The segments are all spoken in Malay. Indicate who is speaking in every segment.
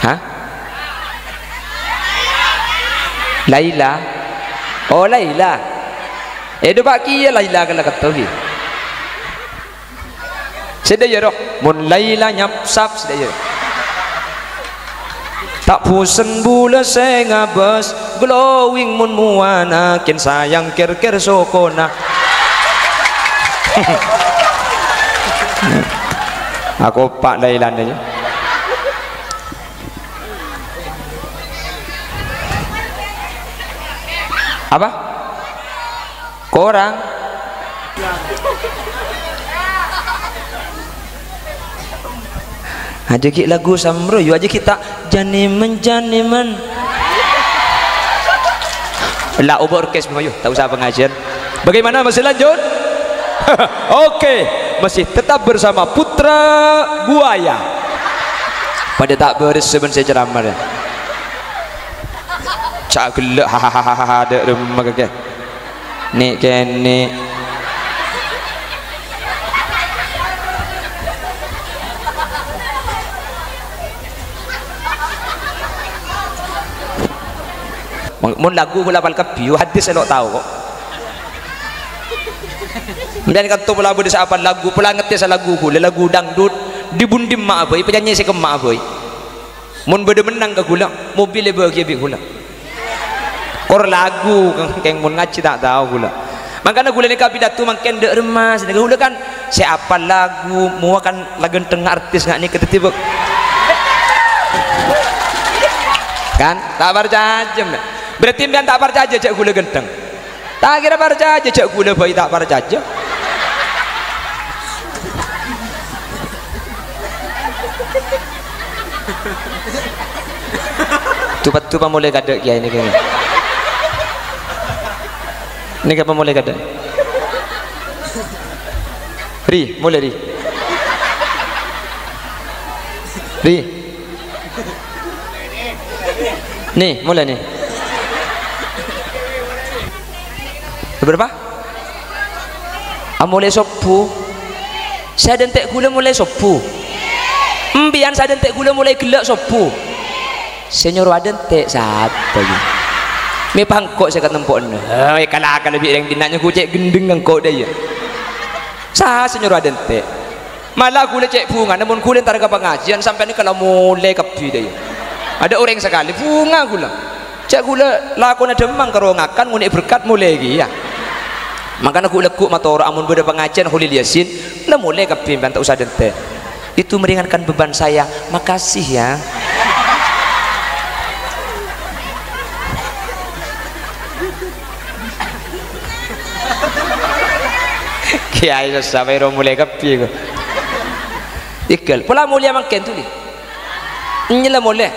Speaker 1: Hah? Laila. Oh Laila. Itu pak kia Laila kalau kata dia. Sedaya roh. Mun Laila nyapsap sedaya. Tak pusen bula sengabas glowing mun muana kin sayang kir-kir sokona. Aku pak Laila aja. Apa? Korang aja ki lagu samro yu aja kita janiman lah ubah orkes mayu tak usah pengajian. Bagaimana masih lanjut? Oke, masih tetap bersama Putra Buaya pada tak berseben saya ceramah ya. Cak gelak hahaha ada rumah kakek nih kene mun lagu pula pal kapiu hadis elok tahu kok. Kemudian kata pula bude apa lagu pula ngerti sa lagu kula lagu dangdut dibundim mak boy penyanyi si kemak boy. Mun bede menang ke kula mobil bagi bing kula. Kor lagu keng mun ngaji tak tahu kula. Makanya kula ni kapidato mangken dek remas kula kan siapa lagu mau kan lagu tengah artis ngak ni ketibuk. Kan tak percaya jem. Berarti pian tak percaya cek gula genteng. Tak kira percaya cek gula bayi tak percaya. Tupat mulai kadek ya ini kayaknya. Ini kapan mulai kadek? Ri, mulai Ri. Ri. Nih, mulai nih. Berapa? Mulai sopu. Saya dentek gula mulai sopu. Mbian saya dentek gula mulai gelak sopu. Senyor waden tek satu lagi. Me pangkok saya kata tempok ni. Kalau lebih yang dinanya ku cek gendeng ngkok dia. Sah senyor waden tek. Malah gula cek bunga namun gula entar ke pengajian sampai ni kalau mulai kapi dia. Ada orang sekali bunga gula. Cek gula lakon demang kerongakan ngunik berkat mulai lagi ya. Makanya aku lekuk mata orang amun beda pengajian Hulil Yasin lah mulai kepimpinan tak usah dente itu meringankan beban saya. Makasih ya. Kiai sampai ro mulai kepi ko ikal pula mulia makin tu ni nyela mulai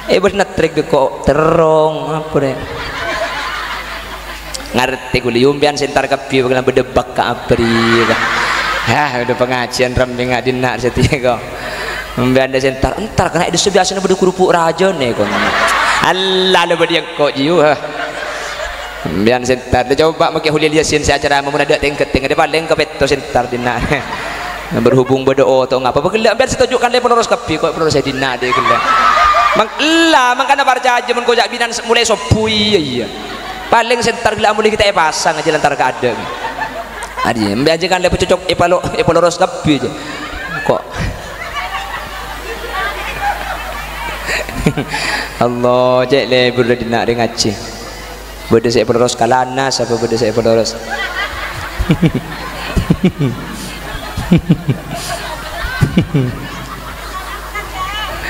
Speaker 1: bernat trek kok terong apa deh ngerti ku liumbian sentar kapi bagaimana berdebak ke apri ya udah pengajian rambing ngak dinak setia kok umbian ada sentar entar karena itu sebiasanya berde kerupuk raja nih kok Allah lu berde kok jiu umbian sentar dia coba pakai Hulil Yasin saya acara mau ada tengket ada paling ke peto sentar dinak berhubung berdoa atau ngapa begelak biar saya tunjukkan dia penerus kapi kok penerus saya dinak dia gelak makanya percaya mun kojak binan mulai sopui iya paling sentar gila mulai kita pasang aja lantar ke ada adi membiajakan lepas cocok epaloros kapi aja kok Allah cek le berde dinak de ngaji berde saya epaloros kalanas apa berde saya epaloros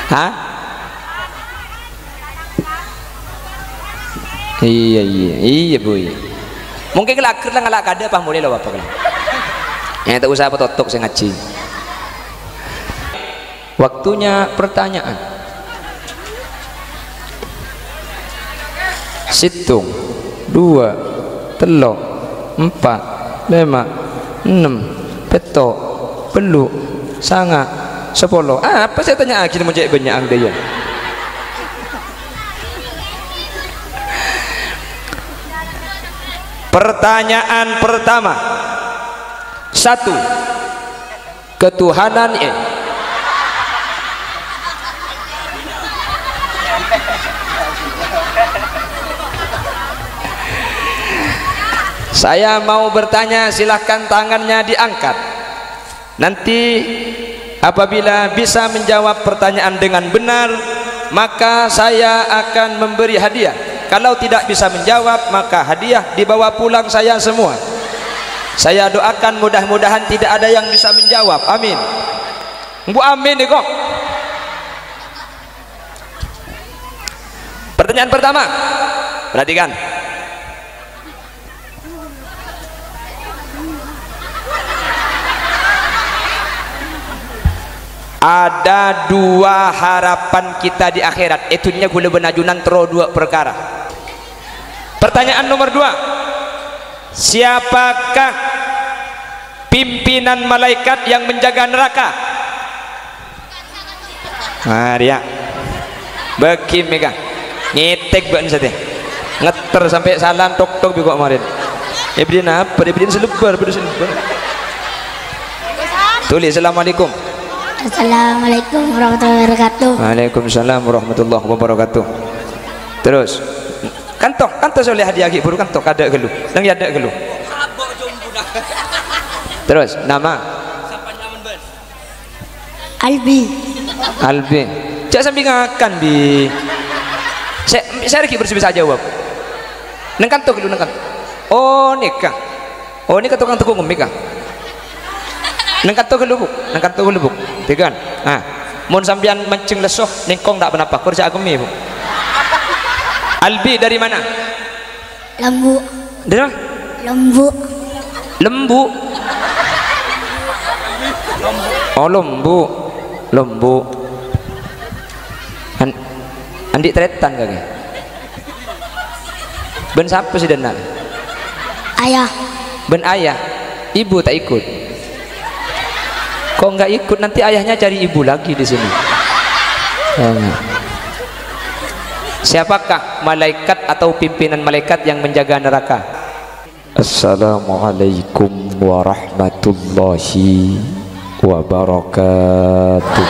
Speaker 1: hah iya boy mungkin kelakir lah ngalak kada apa mulai lo apa kalau yang tak usah apa totok saya ngaji waktunya pertanyaan situng 2 telok 4 5 6 petok peluk sangat 10 apa saya tanya lagi mau cek banyak dia pertanyaan pertama 1 ketuhanan Saya mau bertanya, silahkan tangannya diangkat. Nanti apabila bisa menjawab pertanyaan dengan benar, maka saya akan memberi hadiah. Kalau tidak bisa menjawab, maka hadiah dibawa pulang saya semua. Saya doakan mudah-mudahan tidak ada yang bisa menjawab. Amin. Bu amin nih kok. Pertanyaan pertama, perhatikan. Ada dua harapan kita di akhirat. Itunya gula benajunan tero dua perkara. Pertanyaan nomor dua, siapakah pimpinan malaikat yang menjaga neraka? Maria bagi megang ngetek ban sate ngeter sampai salam tok tok kok kemarin. Ibrin apa? Ibrin selebar, tulis assalamualaikum.
Speaker 2: Assalamualaikum warahmatullahi wabarakatuh.
Speaker 1: Waalaikumsalam warahmatullahi wabarakatuh. Terus kantok soleh hadiah lagi buru kantok ada gelu nang ada gelu. Terus nama
Speaker 2: Albi.
Speaker 1: Albi. Cak sambil ngakan bi. Saya lagi bersih-bersih jawab. Nang kantok gelu nang kantok. Oh nikah. Oh ini tukang tekung nikah. Nang kantok gelu buk. Nang kantok gelu buk. Tegan. Ah. Mun sampean mancing lesoh ningkong tak benapa. Kerja aku mi bu. Albi dari mana?
Speaker 2: Lembu.
Speaker 1: Dari mana?
Speaker 2: Lembu.
Speaker 1: Lembu. Oh lembu. Lembu. Andi tretan kagak? Ben siapa sih denal?
Speaker 2: Ayah.
Speaker 1: Ben ayah. Ibu tak ikut. Kok nggak ikut nanti ayahnya cari ibu lagi di sini. Siapakah malaikat atau pimpinan malaikat yang menjaga neraka? Assalamualaikum warahmatullahi wabarakatuh.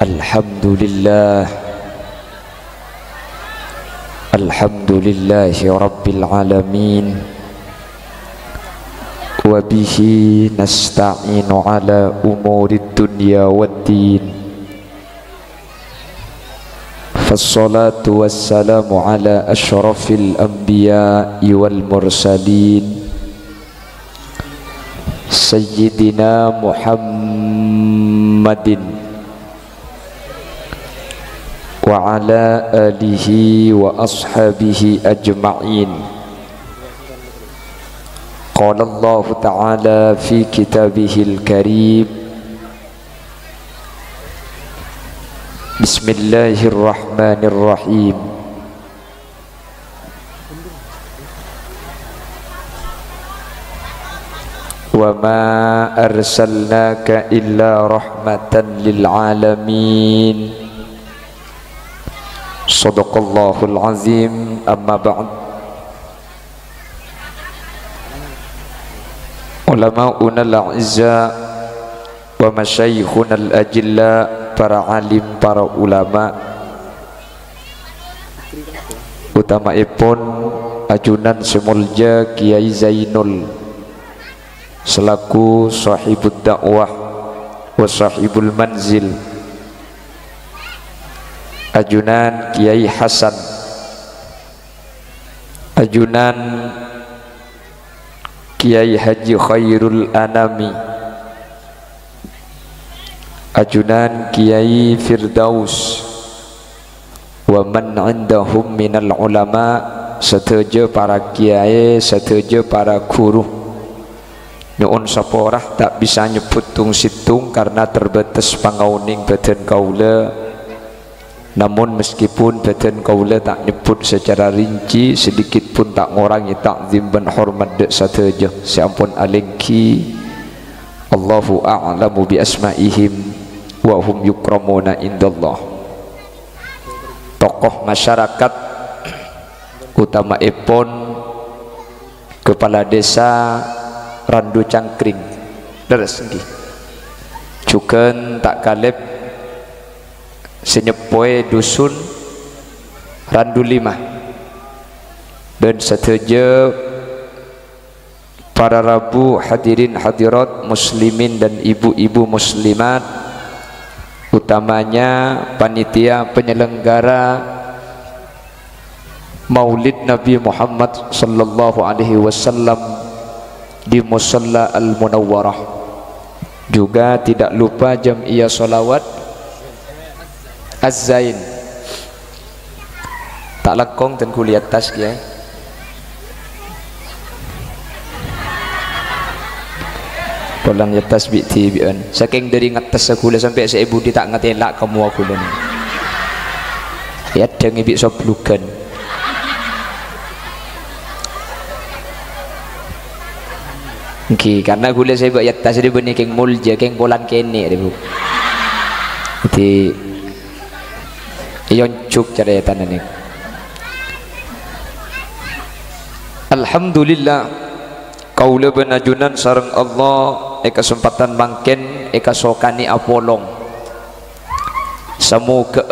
Speaker 1: Alhamdulillah. Alhamdulillahi rabbil alamin. وبه نستعين على أمور الدنيا والدين فالصلاة والسلام على أشرف الأنبياء والمرسلين سيدنا محمد وعلى آله وأصحابه أجمعين. قال الله تعالى في كتابه الكريم بسم الله الرحمن الرحيم وما أرسلناك إلا رحمة للعالمين صدق الله العظيم. أما بعد، ulama'una al-a'izza wa masyayikhuna al-ajilla, para alim, para ulama, utamaipun ajunan semulja Kiai Zainul selaku sahibud dakwah wa sahibul manzil, ajunan Kiai Hasan, ajunan Kiai Haji Khairul Anami, ajunan Kiai Firdaus, wa man indahum minal ulama, setuju para kiai, setuju para guru. Nyuun saporah tak bisa nyebut tung situng karena terbatas pangauning badan kaula. Namun meskipun badan kaula tak nyebut secara rinci, sedikit pun tak ngurangi takzim dan hormat dek sateja. Seampun alengki Allahu a'lamu bi asma'ihim wa hum yukramuna indallah. Tokoh masyarakat, utama ipun kepala desa Randu Cangkring deres nggih. Juken tak kaleb senyepoe dusun Randu 5 dan setuju para rabu hadirin hadirat muslimin dan ibu-ibu muslimat, utamanya panitia penyelenggara Maulid Nabi Muhammad sallallahu alaihi wasallam di Musalla Al-Munawwarah. Juga tidak lupa Jam'iyah Sholawat Az-Zain. Tak lekong dan kuliah tas ya. Pulang ya tas biti bian. Saking dari ngatas sekolah sampai seibu di tak ngetelak kamu aku lho. Ya dengi bi soblukan. Oke, karena gula saya buat tas dia benih keng mulja keng polan kene dia bu. Jadi yoncuk cara tanah ni. Alhamdulillah kaula benajunan sareng Allah kesempatan bangken sokani apolong semoga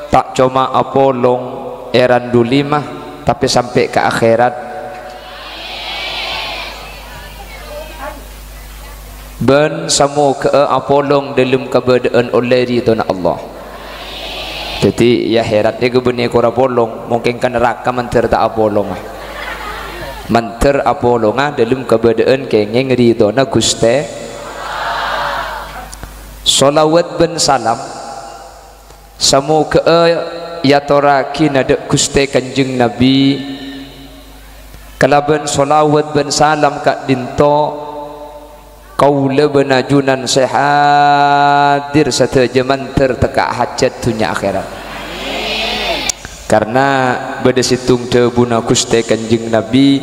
Speaker 1: tak cuma apolong Randu 5 tapi sampai ke akhirat ben semoga apolong dalam keberadaan oleh ridha Allah. Jadi ya herat dia kebenih kora polong mungkin kan neraka mentir tak apolong manter apolonga dalam keberadaan kengeng ridona Gusti. Salawat ben salam semoga ya toraki nada Gusti Kanjeng Nabi kalaban salawat ben salam kak dinto kaula benajunan sehadir sateja manter teka hajat dunia akhirat. Karena pada situng tebuna Gusti Kanjeng Nabi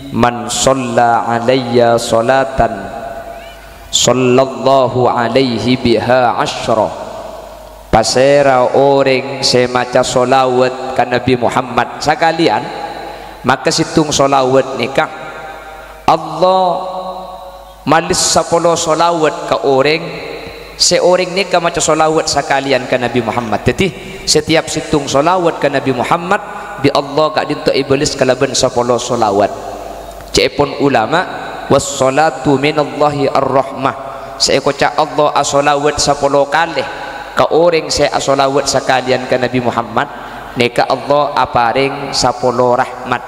Speaker 1: man shalla alayya salatan sallallahu alaihi biha asyra pasera orang semaca solawat ke Nabi Muhammad sekalian maka situng solawat nikah Allah malis 10 solawat ke orang seorang nikah maca solawat sekalian ke Nabi Muhammad. Jadi setiap situng solawat ke Nabi Muhammad bi Allah kak dinto iblis kalaban 10 solawat. Cepon ulama wassalatu minallahi ar-rahmah seekocak Allah asolawat 10 kali ke orang saya asolawat sekalian ke Nabi Muhammad neka Allah aparing 10 rahmat.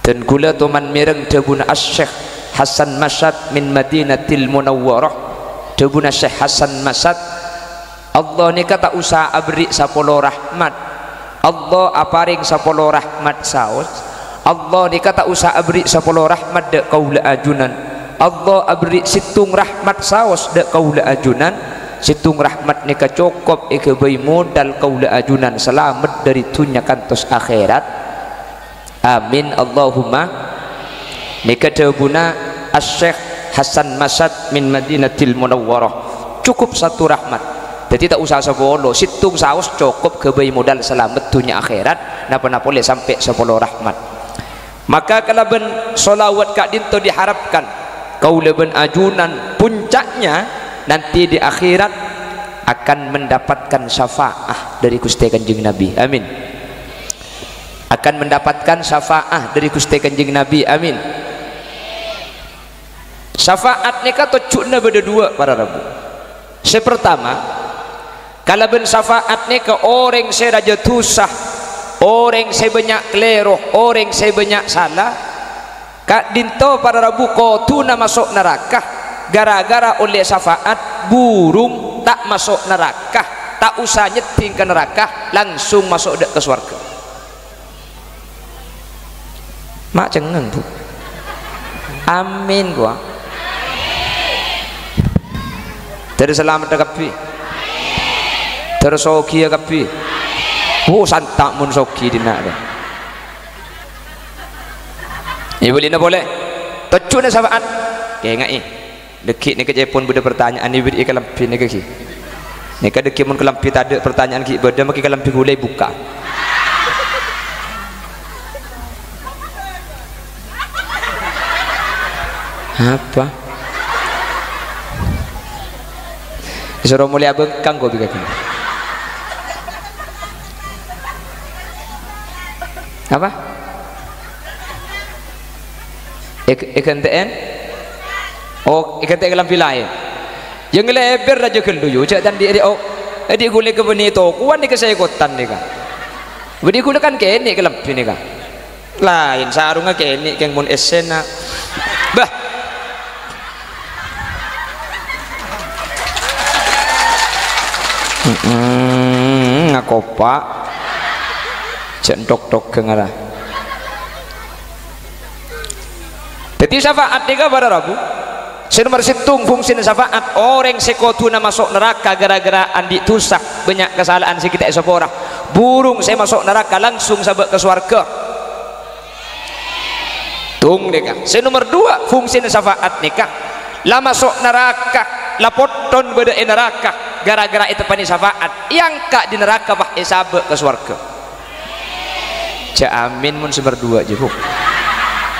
Speaker 1: Dan gula tuman mireng debuna Syekh Hasan Masad min Madinatil Munawwarah debuna Syekh Hasan Masad Allah neka tak usah abri 10 rahmat Allah aparing 10 rahmat saos Allah ni kata usah abri 10 rahmat dek kaula ajunan Allah abri situng rahmat saos dek kaula ajunan situng rahmat ni cukup ike bayi modal kaula ajunan selamat dari dunia kantos akhirat amin Allahumma ni kadebuna Syekh Hasan Masad min Madinatil Munawwarah cukup 1 rahmat. Jadi tak usah 10 situng saos cukup ke bayi modal selamat dunia akhirat napa-napa boleh sampai 10 rahmat. Maka kalau ben solawat kak dinto diharapkan kaula ben ajunan puncaknya nanti di akhirat akan mendapatkan syafaah dari Gusti Kanjeng Nabi amin akan mendapatkan syafaah dari Gusti Kanjeng Nabi amin. Syafaat ni kata cukna beda 2 para rabu. Sepertama kalau ben syafaat ni ke orang saya raja tusah orang saya banyak keleroh orang saya banyak salah kak dinto pada rabu kotuna masuk neraka gara-gara oleh syafaat burung tak masuk neraka tak usah nyeting ke neraka langsung masuk ke surga. Mak cengeng tu amin gua terus selamat kapi terus soki kapi santak mun soki dina dah. Ibu Lina boleh. Tocuna syafaat. Ke ngai. Dekik ni ke Jepun bude pertanyaan ni beri kelampi ni ke ki. Ni ke dekik mun kelampi tak ada pertanyaan ki beda maki kelampi gulai buka. Apa? Disuruh mulia bengkang gua bikin. Apa? Ikan TN? Oh, ikan TN lampi lain. Yang lebar aja keluyu, cak dan dia oh, dia gule ke beni to, kuan ni ke saya kotan ni kan. Beri gule kan kene ke lampi ni kan. Lain sarungnya kene keng mun esena. Bah. Ngakopak. Cendok-dok kengara. Jadi syafaat tiga pada Rabu. Senomor situng fungsi syafaat orang sekotuna masuk neraka gara-gara andi tusak banyak kesalahan si kita esopora. Burung saya masuk neraka langsung sabak ke surga. Tung nikah. Senomor dua fungsi syafaat nikah. La masuk neraka, la poton beda neraka gara-gara itu pani syafaat. Yang kak di neraka bah sabak ke surga. Amin mun seber dua je bu.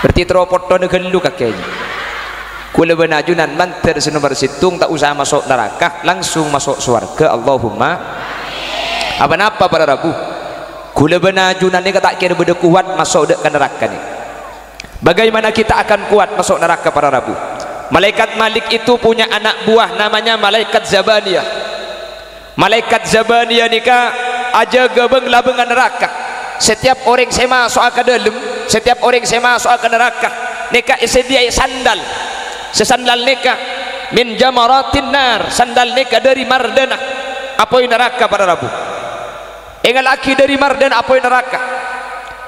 Speaker 1: Berarti teropoton gelu kakeknya. Kula benajunan manter senomor situng tak usah masuk neraka langsung masuk surga. Allahumma apa-apa pada Rabu. Kula benajunan ni tak kira beda kuat masuk dek ke neraka ni. Bagaimana kita akan kuat masuk neraka pada Rabu? Malaikat Malik itu punya anak buah namanya malaikat Zabaniyah. Malaikat Zabaniyah nikah aja gebeng labengan neraka. Setiap orang saya masuk ke dalam, setiap orang saya masuk ke neraka, nikah sedia sandal. Sesandal nikah min jamaratin nar, sandal nikah dari mardana. Apa yang neraka pada Rabu? Engal laki dari mardana apa yang neraka?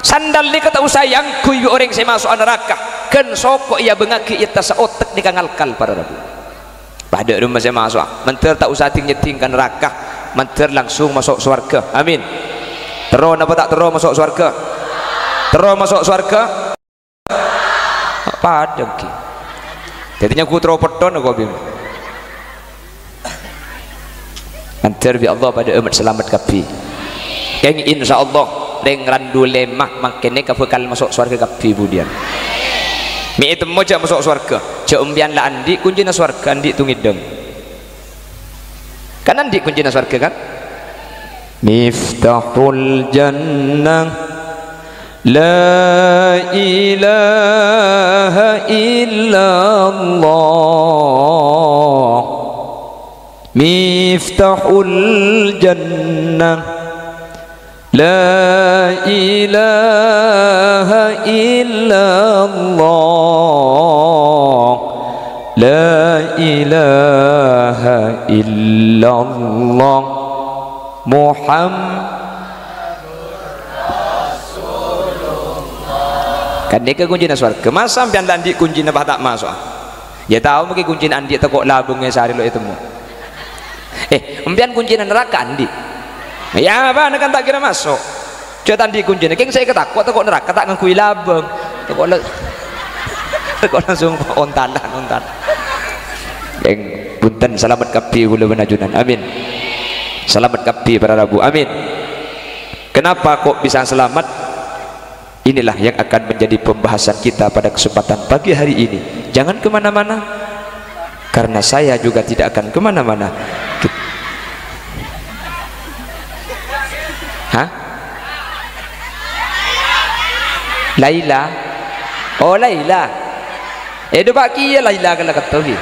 Speaker 1: Sandal nikah tak usah yang kuy orang saya masuk neraka. Ken sokok ia bengaki ia tasa otak dikangalkal pada Rabu. Pada rumah saya masuk, menter tak usah ting-ting kan neraka, menter langsung masuk surga. Amin. Terus apa tak terus masuk surga? Terus masuk surga? Padang ki. Jadinya ku teropoton aku bim. Antar bi Allah pada umat selamat kapi. Yang insyaallah deng randu lemah makene ka bekal masuk surga kapi budian. Mi itu moja masuk surga. Ce umbian la andi kuncina surga andi tungideng. Kan andi kuncina surga kan? Miftahul jannah La ilaha illallah Miftahul jannah La ilaha illallah La ilaha illallah Muhammad kan dia ke kunci surga masa sampai andi kunci bah tak masuk ya tahu mungkin kunci andi tak kok labungnya sehari lo itu empian kunci neraka andi ya apa kan tak kira masuk coba andi kunci keng saya ketakut tak kok neraka tak ngakui labung tak kok langsung ontan yang punten selamat kapi hula benajunan amin selamat kapi para Rabu amin. Kenapa kok bisa selamat? Inilah yang akan menjadi pembahasan kita pada kesempatan pagi hari ini. Jangan kemana-mana, karena saya juga tidak akan kemana-mana. Hah? Laila? Oh Laila. Itu baki ya Laila kalau ketahui.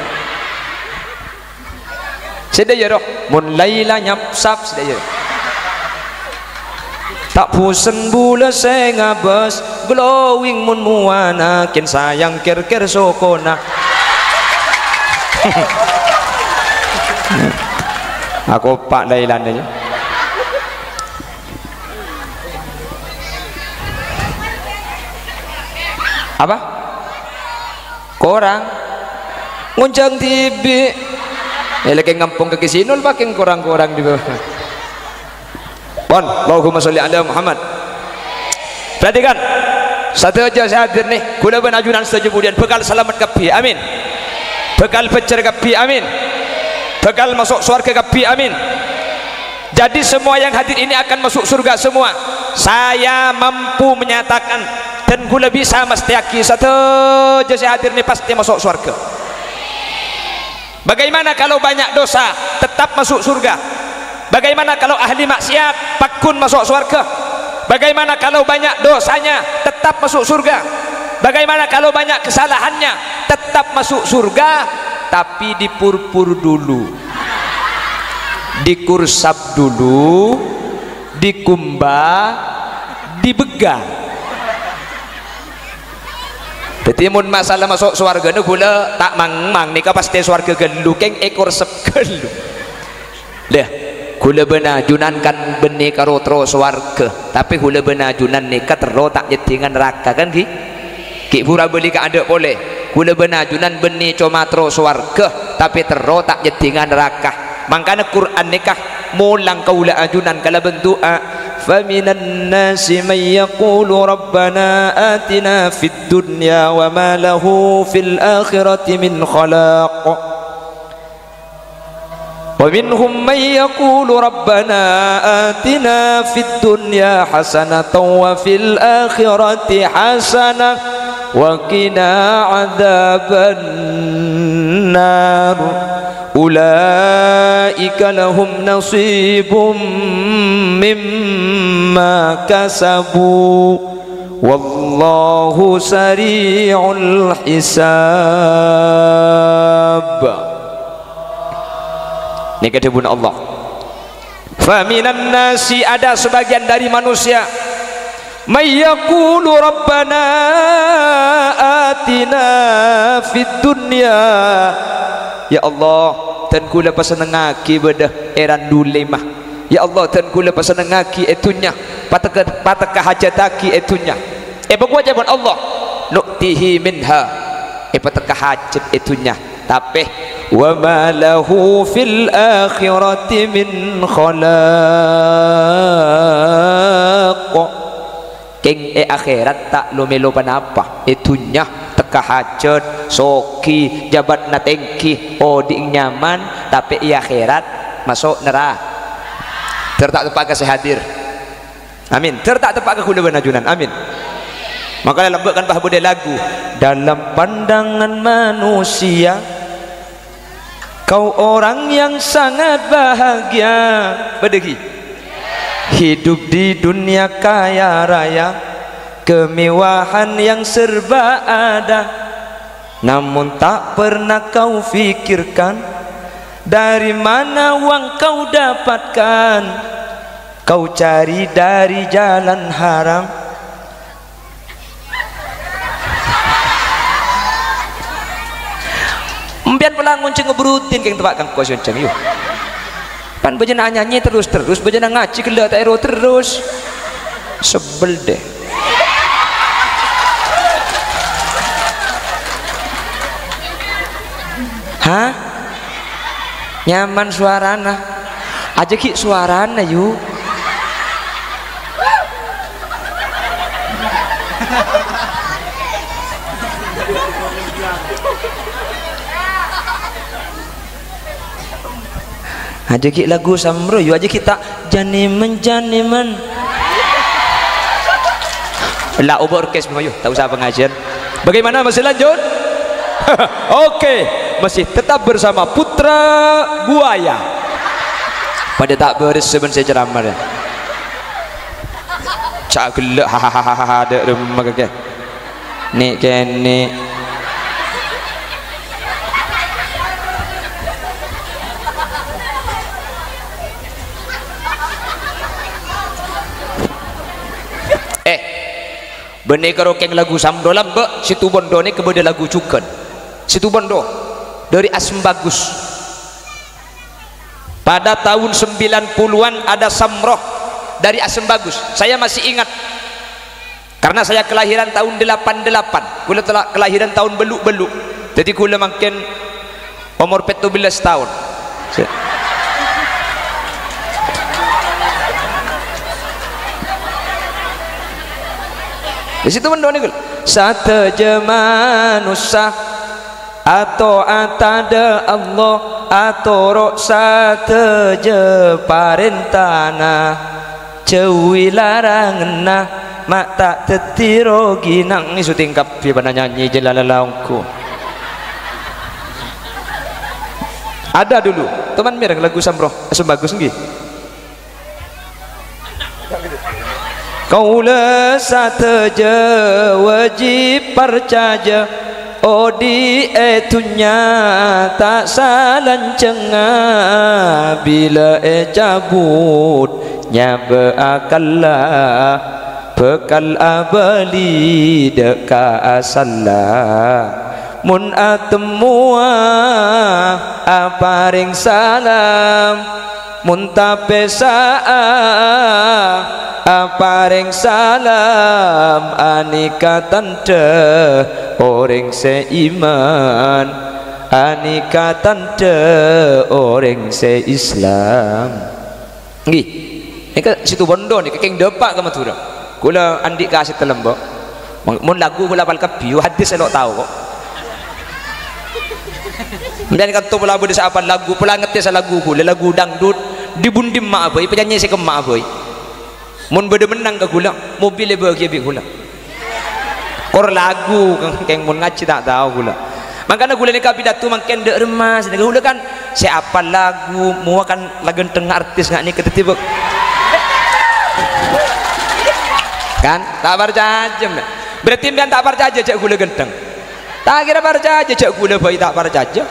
Speaker 1: Sedaya roh, mun Laila nyapsap sedaya. Tak pusen bula saya ngabas glowing mun muana kin sayang ker-ker sokona. Aku pak Lailan aja. Apa? Korang nguncang TV. Lagi ngampung ke Kisinul pakai korang-korang di bawah. Bon, Allahumma sholli ala Muhammad. Perhatikan, satu aja saya hadir nih. Kula benajunan setuju kemudian bekal selamat kapi, amin. Bekal pecer kapi, amin. Bekal masuk surga kapi, amin. Jadi semua yang hadir ini akan masuk surga semua. Saya mampu menyatakan dan kula bisa mesti yakin satu aja saya hadir nih pasti masuk surga. Bagaimana kalau banyak dosa tetap masuk surga? Bagaimana kalau ahli maksiat pakun masuk surga? Bagaimana kalau banyak dosanya tetap masuk surga? Bagaimana kalau banyak kesalahannya tetap masuk surga? Tapi dipurpur dulu, dikursap dulu, dikumbah, dibegal. Jadi mun masalah masuk swarga nu gula tak mang-mang nika pasti swarga gelu keng ekor sep gelu. Lah, gula benajunan kan beni karo tro swarga, tapi gula benajunan nika tero tak jedingan neraka kan ki? Ki pura beli ka ada boleh. Gula benajunan beni cuma tro swarga, tapi tero tak jedingan neraka. Makanya Quran nikah mulang kaula ajunan kala bentuk faminan nasi may yaqulu rabbana atina fid dunya wa ma lahu fil akhirati min khalaq wa minhum may yaqulu rabbana atina fid dunya hasanatan wa fil akhirati hasanah wa qina adzaban nar ulaika lahum nasibum mimma kasabu wallahu sari'ul hisab. Ini kedebun Allah. Faminan nasi, ada sebagian dari manusia may yaqulu rabbana atina fid dunya, ya Allah tan kula pasenengaki bedah eran dule mah, ya Allah tan kula pasenengaki etunya pataka hajataki etunya bagua jaban Allah nuktihi minha pataka hajat etunya, tapi wa ma lahu fil akhirati min khalaq, keng akhirat tak lo melo panapa etunya teka hajat soki jabat na tengki oding nyaman, tapi akhirat masuk neraka tertak tepak kasih hadir. Amin. Tertak tepak ke kula benajunan. Amin. Makanya lembutkan bah bude lagu dalam pandangan manusia kau orang yang sangat bahagia berdegi hidup di dunia kaya raya, kemewahan yang serba ada, namun tak pernah kau fikirkan dari mana uang kau dapatkan. Kau cari dari jalan haram. Mbian pelangun ceng ngebrutin keng tempat kang kosion ceng yuk. Pan bejana nyanyi terus bejana ngaji kela tak ero terus. Sebel deh. Hah? Nyaman suarana. Aja ki suarana yuk. Aja ki lagu samro yuk, aja kita janiman lah ubah orkes yuk, tak usah pengajian. Bagaimana masih lanjut? Oke, masih tetap bersama Putra Buaya pada tak beres seben saya ceramah ya cak gelak hahaha ada rumah kakek nih kene benih kerokeng lagu samdo lambek situ bondo ni kemudian lagu cukan situ bondo dari Asem Bagus. Pada tahun 90-an ada Samroh dari Asem Bagus. Saya masih ingat karena saya kelahiran tahun 88, kula telah kelahiran tahun beluk-beluk, jadi kula makin umur 17 tahun. Di situ mendoni kul sate manusia atau atada Allah atau rok sate parentana cewi larangan mak tak tetiro ginang isu tingkap di mana nyanyi jelalalaungku ada dulu teman mireng lagu Samroh Asem Bagus nggih kaula sateja wajib percaya odi etunya tak salancenga bila cabut nyaba akallah bekal abali deka asallah mun atemua aparing salam mun tapesa aparing salam anika tante orang seiman anika tante orang seislam nggih nika situ bondo nika keng depak ke Madura kula andik kasih telembok mun lagu kula apal kabiu hadis elok tahu kok dan kan tu pula bude apa lagu pula ngerti sa lagu kula lagu dangdut dibundim mak boy penyanyi si ke mak boy mun bede menang ke kula mobil bagi bi kula kor lagu keng mun ngaji tak tahu kula makanya kula ni kapidatu mangken dek remas kula kan siapa lagu mua kan lagu tengah artis ngak ni ketetiba kan tak percaya berarti pian tak percaya cek kula genteng tak kira percaya cek kula bayi tak percaya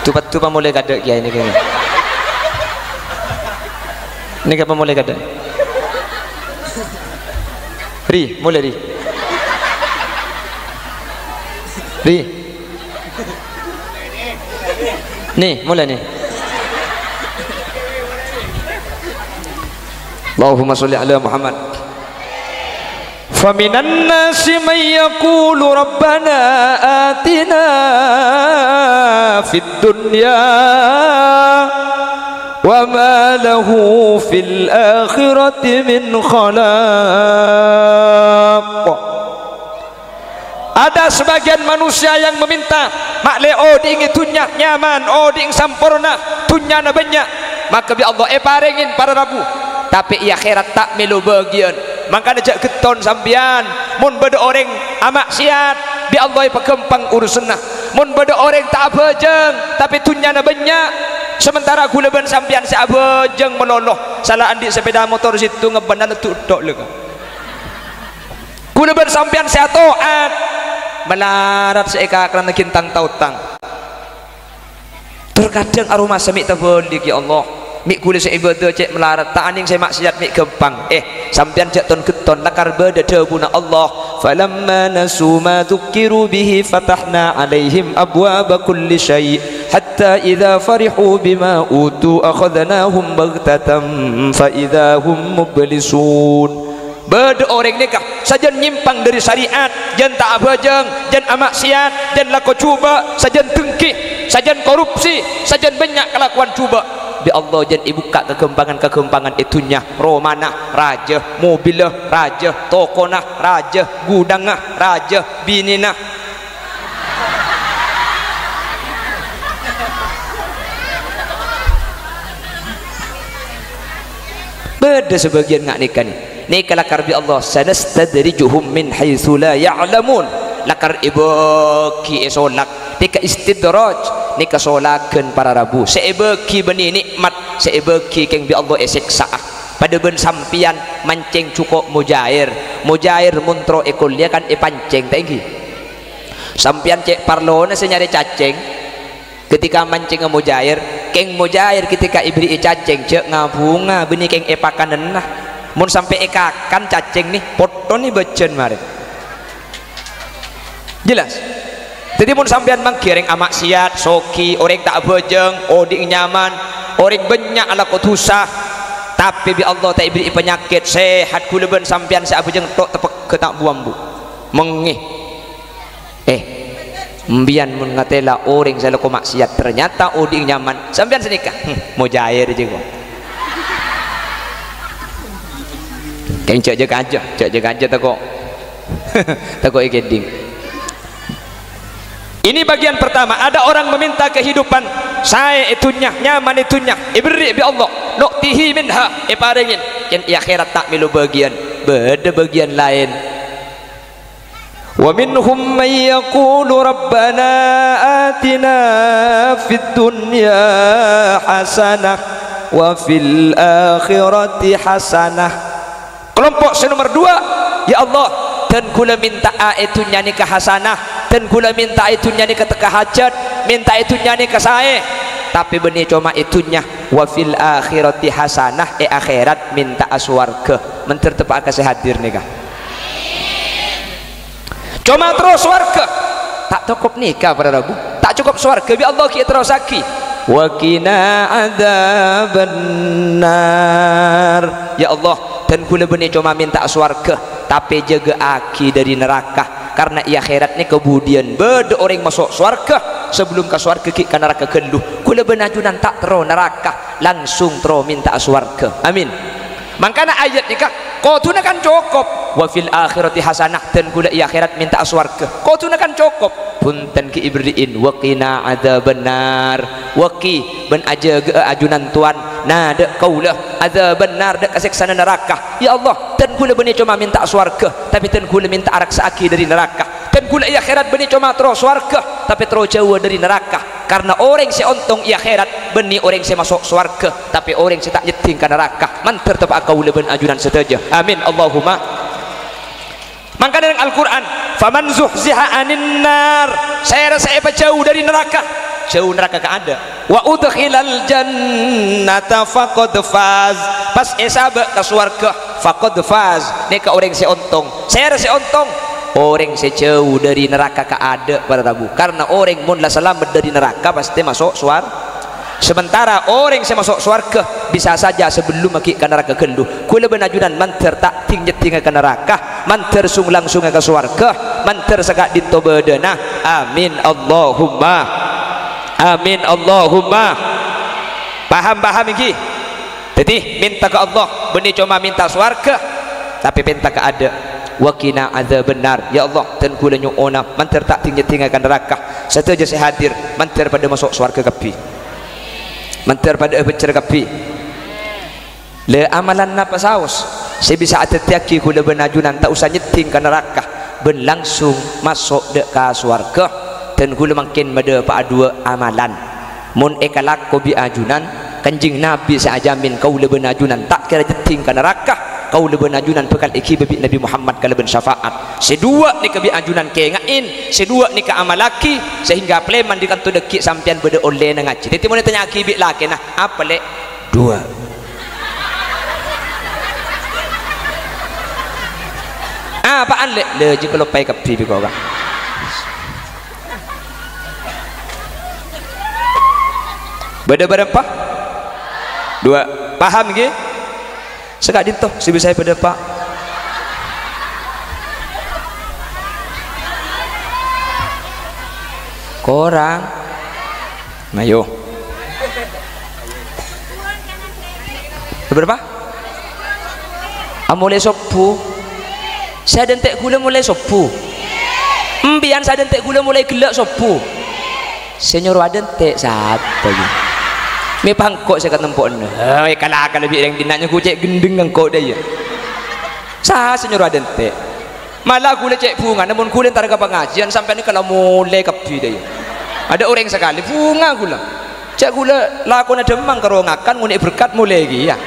Speaker 1: tupat mulai kadek ya ini kayaknya ini kapan mulai kadek Ri mulai Ri nih mulai nih Allahumma sholli ala Muhammad faminan nasi man yaqulu rabbana atina fid dunya wa ma lahu fil akhirati min khalaq. Ada sebagian manusia yang meminta makle oding itunya nyaman oding sampurna tunya na banyak maka bi Allah paringin para rabu tapi i akhirat tak melu bagian maka ajak keton sambian mun beda orang amak siat bi Allah pakempang urusna mun beda orang tak abejeng tapi tunya na banyak sementara gula ban sambian si abejeng meloloh salah andik sepeda motor situ ngebenan tutok lega gula ban sambian si atoat melarat seeka kerana kintang tautang terkadang aroma semik terbalik ya Allah mik kula seibadah cek melarat tak aning saya maksiat mik gempang sampean cek ton keton lakar beda debuna Allah falamma nasu ma dzukiru bihi fatahna alaihim abwaaba kulli syai hatta idza farihu bima utu akhadnahum baghtatan fa idza hum mublisun. Beda orang nikah sajan nyimpang dari syariat jan tak abajeng jan amaksiat jan lako cuba sajan tengkih sajan korupsi sajan banyak kelakuan cuba bi Allah jan ibuka kekembangan itunya romana raja mobilah raja tokonah raja gudangah raja binina beda sebagian ngak nikah ni lakar bi Allah sanastadrijuhum min haitsu la ya'lamun lakar ibaki esolak tika istidraj nika solakeun para rabu seibeki beni nikmat seibeki keng bi Allah esiksa pada ben sampian mancing cukup mujair muntro ekulnya kan pancing tenggi sampian cek parlona senyari cacing ketika mancing mujair keng mujair ketika ibri cacing cek ngabunga beni keng epakan nah mun sampai ekakan cacing nih foto nih becen mari jelas jadi mun sampean mangkiring amak siat soki orang tak bejeng oding nyaman orang banyak ala kotusah tapi bi Allah tak beri penyakit sehat kula ben sampean sa bejeng tok tepek ketak buambu mengih mbian mun ngatela orang salako maksiat ternyata oding nyaman sampean senikah mujair juga keng cek je kaja tako tako ikeding. Ini bagian pertama ada orang meminta kehidupan saya itunya nyaman itunya ibri bi Allah nuktihi minha paringin ken akhirat tak milu bagian beda bagian lain wa minhum man yaqulu rabbana atina fid dunya hasanah wa fil akhirati hasanah. Kelompok nomor 2, ya Allah dan kula minta itu nyanyi ke hasanah, dan kula minta itu nyanyi ke teka hajat, minta itu nyanyi ke saya, tapi benih cuma itunya wa fil akhirati hasanah, akhirat minta aswarga mentir tepak kasih hadir nikah cuma terus warga tak cukup nikah para rabu, tak cukup swarga bi Allah ki terus lagi wa qina adzabannar. Ya Allah dan kula benih cuma minta swarga tapi jaga aki dari neraka, karena ia akhirat ni kemudian beda orang masuk swarga sebelum ke swarga ki ke neraka genduh. Kula benajunan tak tero neraka langsung tero minta swarga. Amin. Makanya ayat ni kah kau tunakan cukup wa fil akhirati hasanah, dan kula ia akhirat minta swarga kau tunakan cukup punten ki ibriin wa qina adzabannar wa qi ben ajaga ajunan tuan nada kaulah adzabannar dak kasiksa neraka. Ya Allah dan kula benih cuma minta swarga tapi dan kula minta araksa aki dari neraka, dan kula ia akhirat benih cuma terus swarga tapi terus jauh dari neraka, karena orang si ontong ia akhirat benih orang si masuk swarga tapi orang si tak nyeting ke neraka manter tebak kaula ben ajunan sedaja. Amin Allahumma. Maka dalam Al-Quran faman zuhziha anin nar, saya rasa jauh dari neraka, jauh neraka ke ada, wa udkhilal jannata faqad faz, pas esaba ke surga faqad faz, ni ke orang si ontong, saya rasa ontong orang si jauh dari neraka ke ada para rabu, karena orang mun la selamat dari neraka pasti masuk surga. Sementara orang yang masuk surga bisa saja sebelum maki ke neraka genduh. Kula benajunan manter tak tinggal ke neraka, manter sung langsung ke surga, manter sagak dinto bedana. Amin Allahumma. Amin Allahumma. Paham iki? Jadi minta ke Allah benih cuma minta surga tapi minta ke ada wa qina adzabannar. Ya Allah dan kula nyuona manter tak tinggal ke neraka setuju saya hadir manter pada masuk surga kapi, manter pada becer kapi le amalan napa saus saya bisa atetiaki kula benajunan tak usah nyeting ke neraka ben langsung masuk dek ke surga, dan kula makin mada pa dua amalan mun ekalak ko bi ajunan kanjing nabi saajamin kaula benajunan tak kira nyeting ke neraka, kaula benajunan bekal iki babi Nabi Muhammad kala ben syafaat sedua ni ke bi ajunan kengain sedua ni ke amalaki sehingga pleman di kanto dekik sampean beda oleh na ngaji. Dite mun tanya aki bi laki nah apa le dua apaan le je kalau pai kapi bi kau beda berapa dua paham ge sekak dinto si bisa pada pak korang ayo berapa mulai sopu saya dentek gula mulai sopu mbian saya dentek gula mulai gelak sopu senyor wadentek satu lagi me pangkok saya kata empok ni kalau lebih yang dinanya ku cek gendeng engkau dia sah senyor wadentek malah gula cek bunga namun gula entar ke pengajian sampai ni kalau mulai kapi dia ada orang sekali bunga gula cek gula lakon ada demang kerongakan ngunik berkat mulai lagi ya.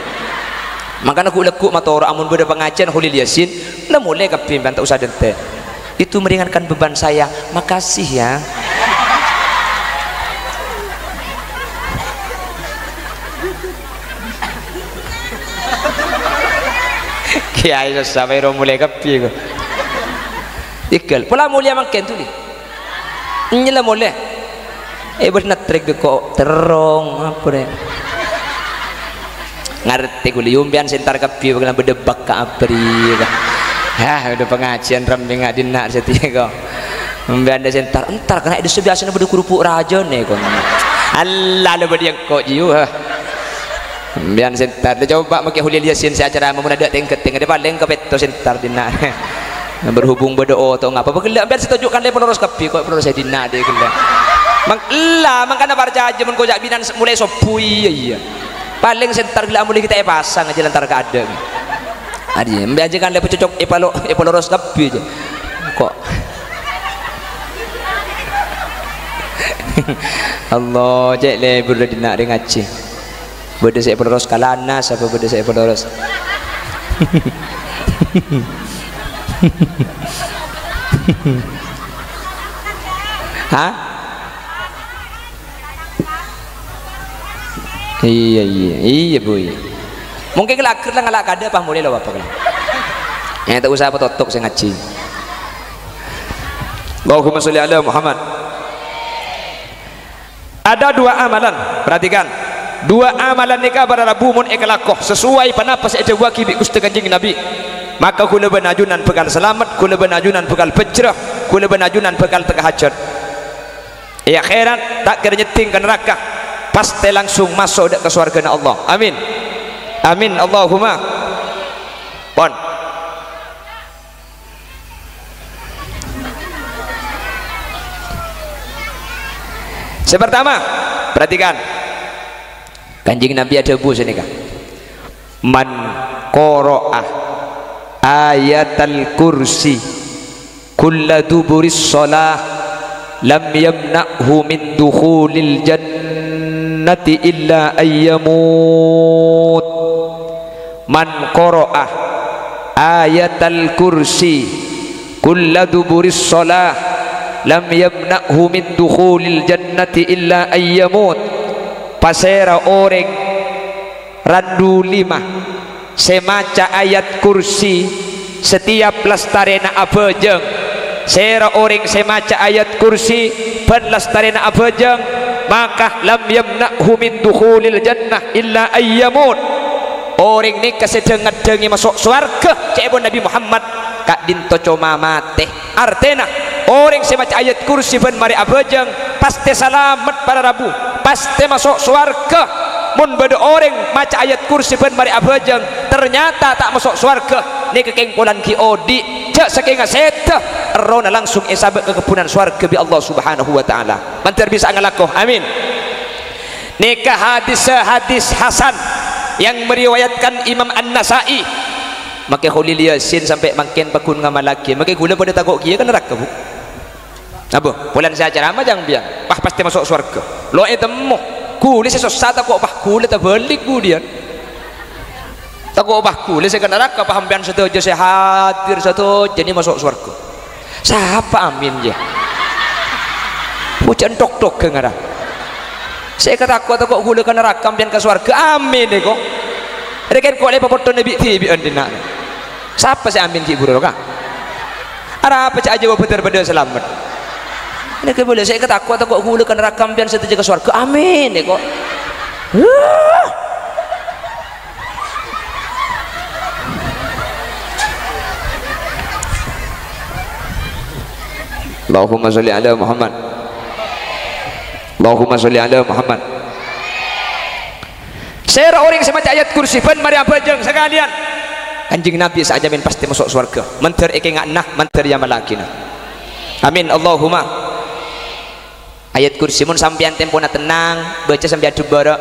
Speaker 1: Makanya aku lekuk mata orang amun pada pengajian Hulil Yasin lah mulai kapi tak usah dentek itu meringankan beban saya. Makasih ya. Kiai sampai ro mulai kapi ko ikal pola mulia makin tu ni nyela mulai bernat trek ko terong apa deh ngerti ku liumbian sentar kapi bagaimana berdebak ke abri udah pengajian rambing nggak dinak setia kau umbian dia sentar entar karena itu sebiasa berde kerupuk raja nih kau Allah le berde yang kau jiu umbian sentar dia coba pakai Hulil Yasin saya acara mau ada tingkat ada paling kepeto sentar dinak berhubung berdoa atau ngapa begelak biar saya tunjukkan dia penerus kapi kau penerus saya dinak dia gelak makanya parca aja kau jak binan mulai sopui iya paling sentar gila mulai kita pasang aja lantar keadaan aja membiajakan lepas cocok epaloros kapi aja kok Allah cek le berde dinak de ngaji berde saya peloros kalanas apa berde saya peloros hah iya bu iya. Mungkin kelakir lah ngalak kada apa mulai lo apa kalau yang tak usah apa totok saya ngaji. Allahumma sholli ala Muhammad. Ada dua amalan, perhatikan dua amalan nikah pada Rabu mun ekalakoh sesuai panapas ejawa kibi Gusti Kanjeng Nabi, maka kula benajunan bekal selamat, kula benajunan bekal pejrah, kula benajunan bekal tegahajat ya akhirat tak kira nyeting ke neraka pasti langsung masuk ke surga Allah. Amin amin Allahumma pon. Sepertama, perhatikan Kanjeng Nabi ada bu sini kan. Man qara'a ayatal kursi kulla duburis shalah lam yamna'hu min dukhulil jannati illa ayyamut. Man qara'a ayatal kursi kulla duburis shalah lam yamna'hu min dukhulil jannati illa ayyamut. Pasera orang randu 5 semaca ayat kursi setiap lestarena abejeng sera orang semaca ayat kursi ben lestarena abejeng maka lam yamna'hu min dukhulil jannah illa ayyamut. Orang ni kesedengat-dengi masuk surga cebon Nabi Muhammad kak dinto coma mate artena orang semaca ayat kursi ben mari abejeng pasti selamat pada Rabu pasti masuk surga. Mun beda orang maca ayat kursi ben mari abejeng ternyata tak masuk surga ni kekengkulan ki odi jak saking seta erona langsung isabet ke kepunan surga bi Allah Subhanahu wa taala. Mantar bisa ngalakoh. Amin. Nikah hadis hasan yang meriwayatkan Imam An-Nasai maka Khalil Yasin sampai makin pakun ngamal lagi maka gula pada takut kia kan neraka bu apa bulan saya ceramah jangan biang pasti masuk surga lo etemu kulis sesuatu takut bah kulis tak balik kemudian takut bah kulis saya kan neraka paham biang satu aja saya hadir satu jadi masuk surga siapa amin ya hujan tok-tok ke ngarah saya kata aku takut gula ke neraka biang ke surga amin deh kok rekan kok lepas foto Nabi TV andina siapa saya amin ki buru kah ada apa cak aja betul pada selamat ini ke boleh saya kata aku takut gula ke neraka biang saya ke surga amin deh kok Allahumma sholli ala Muhammad Allahumma sholli ala Muhammad. Saya orang semacam ayat kursi pun mari abajeng sekalian Kanjeng Nabi sajamin pasti masuk surga menter eke ngaknah menter ya malakina. Amin Allahumma. Ayat kursi mun sampean tempona tenang baca sampai adu bara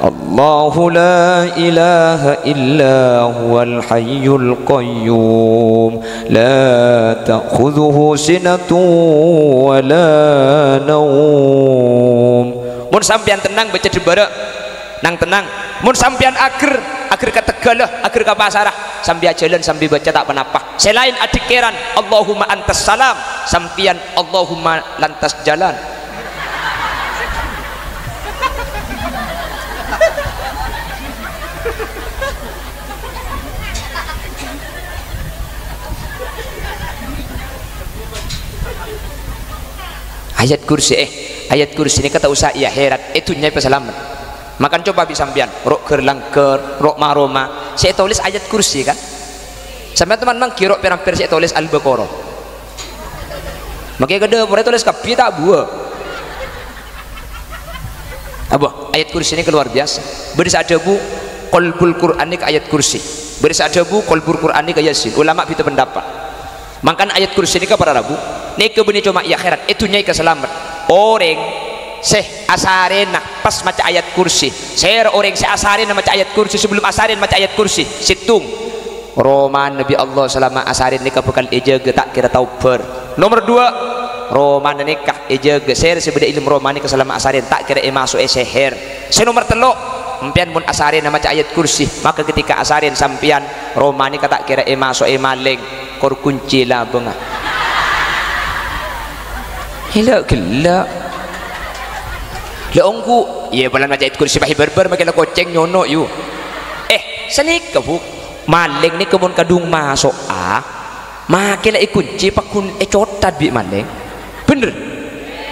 Speaker 1: Allahu la ilaha illa huwal hayyul qayyum la ta'khudhuhu sinatun wa la naum. Mun sampean tenang baca debara nang tenang. Mun sampean akhir kategalah akhir ka pasarah sambil jalan sambil baca tak penapa selain adikeran Allahumma antas salam sampean Allahumma lantas jalan. Ayat kursi ini kata usah iya herat itu nyai peselamat makan coba bisa sampean rok kerlangker rok maroma saya tulis ayat kursi kan sampai teman mang kirok perampir saya tulis al-baqarah makanya kada boleh tulis kapi tak buah apa ayat kursi ini luar biasa beri ada bu qalbul Qur'an ini ke ayat kursi beri ada bu qalbul Qur'an ini ke Yasin ulama itu pendapat makan ayat kursi ini ke para Rabu ini kebeni cuma iya akhirat itu nyai keselamat orang seh asarena pas maca ayat kursi saya orang seh asarena maca ayat kursi sebelum asarin maca ayat kursi situng roman Nabi Allah selama asarin nikah bekal eja tak kira tau ber nomor 2 roman nikah eja geser sebeda ilmu romani keselama asarin tak kira masuk seher. Senomor teluk empian mun asarin nama ayat kursi, maka ketika asarin sampian romani kata kira masuk maling kor kunci lah benga. Hila gelak. Leongku, iya bulan macam ayat kursi bahi berber makin koceng nyono yu. Senik kebuk maling ni kemun kadung masuk makin kunci pakun cotat bi maling bener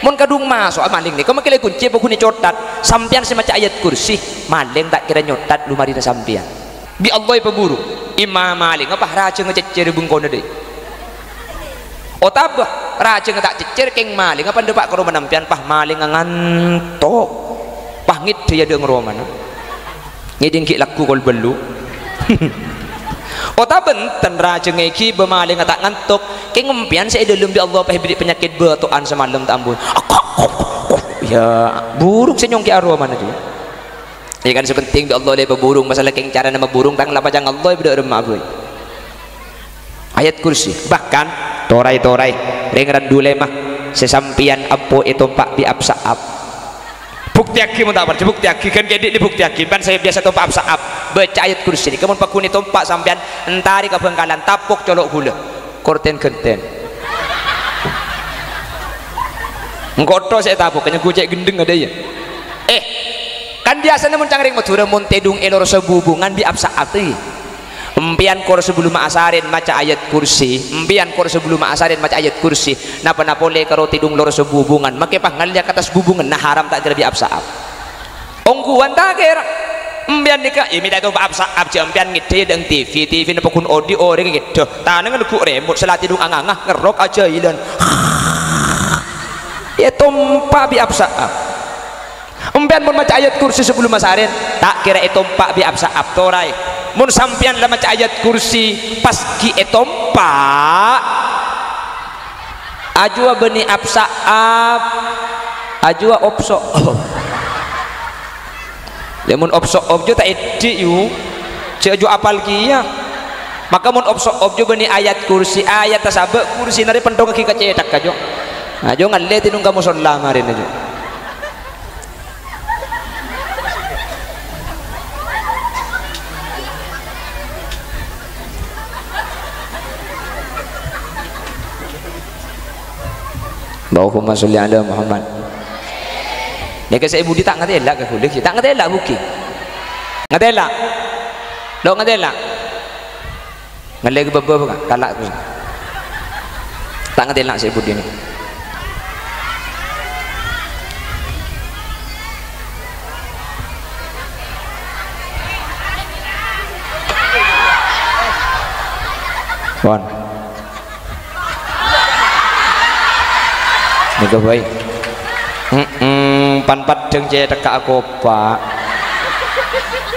Speaker 1: mun kadung masuk maling ni kau makin kunci pakun cotat sampian semacam ayat kursi maling tak kira nyotat lu marina sampian bi Allah peburu imam maling apa raja ngececer bengkona deh otabah raja tak cecer keng maling apa ndepak ke rumah nampian pah maling ngantok pah ngit dia ada ngeroman ngiding ki laku kol belu ota benten raja ngeki bemaling tak ngantuk ke ngempian saya dalam di Allah pahibri penyakit batuan semalam tak ambun ya burung senyong ki arwah mana tu ya kan sepenting di Allah lepa burung masalah keng cara nama burung tang lapa jang Allah beda remah boy ayat kursi bahkan torai-torai ringran dulemah sesampian apo itu pak bi absaab bukti aki mau tak percaya bukti aki kan jadi bukti aki kan saya biasa tompak absaab baca ayat kursi ini kemun pakuni tompak sampean entari ke bengkalan tapuk colok gula korten genten ngkoto saya tapuk kanya gocek gendeng ada ya kan biasanya mun cangring madura mun tedung elor sebubungan bi absaab tuh empian kor sebelum asarin maca ayat kursi empian kor sebelum asarin maca ayat kursi napa-napa le karo tidung lor sebubungan make pangalnya ke atas bubungan nah haram tak jadi absaab ongguan tak kira empian nikah minta itu absaab je empian ngide deng TV napa kun audio orang gitu tanang ngeku remote selat tidung angangah ngerok aja ilan ya tompa bi absaab empian mun maca ayat kursi sebelum asarin tak kira tompa bi absaab torai mun sampian lama ayat kursi pas ki etompa ajwa beni absaab ajwa opso lemun opso objo tak edi yu cejo apal kia maka mun opso objo beni ayat kursi ayat tasabek kursi nari pentong ki kacetak kajo ajo ngalle tinung kamu sholla marin ajo Allahumma sholli ala Muhammad. Nek saya budi tak ngerti elak ke kulik, tak ngerti elak buki. Ngerti elak. Lo ngerti elak. Ngelek ke bebe bukan? Kalak tu. Tak ngerti elak saya budi ni. Wan. Nika baik pan padeng je teka aku pak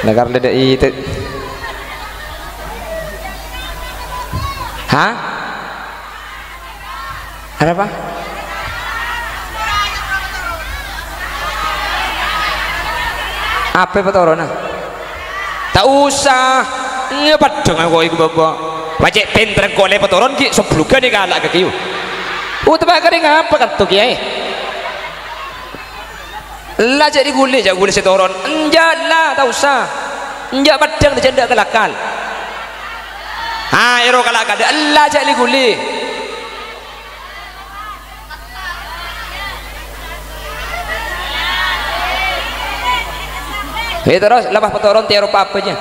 Speaker 1: negar leda itu hah ada apa apa petorona tak usah nge padeng aku iku bapak wajib pinter kole petoron ki sebluga nih galak ke kiu tebak kering apa kan tuh kiai lah jadi gule setoron enjak lah tak usah enjak padang terjendak kelakal ero kelakal lah jadi gule terus lepas petoron tiaro apa aja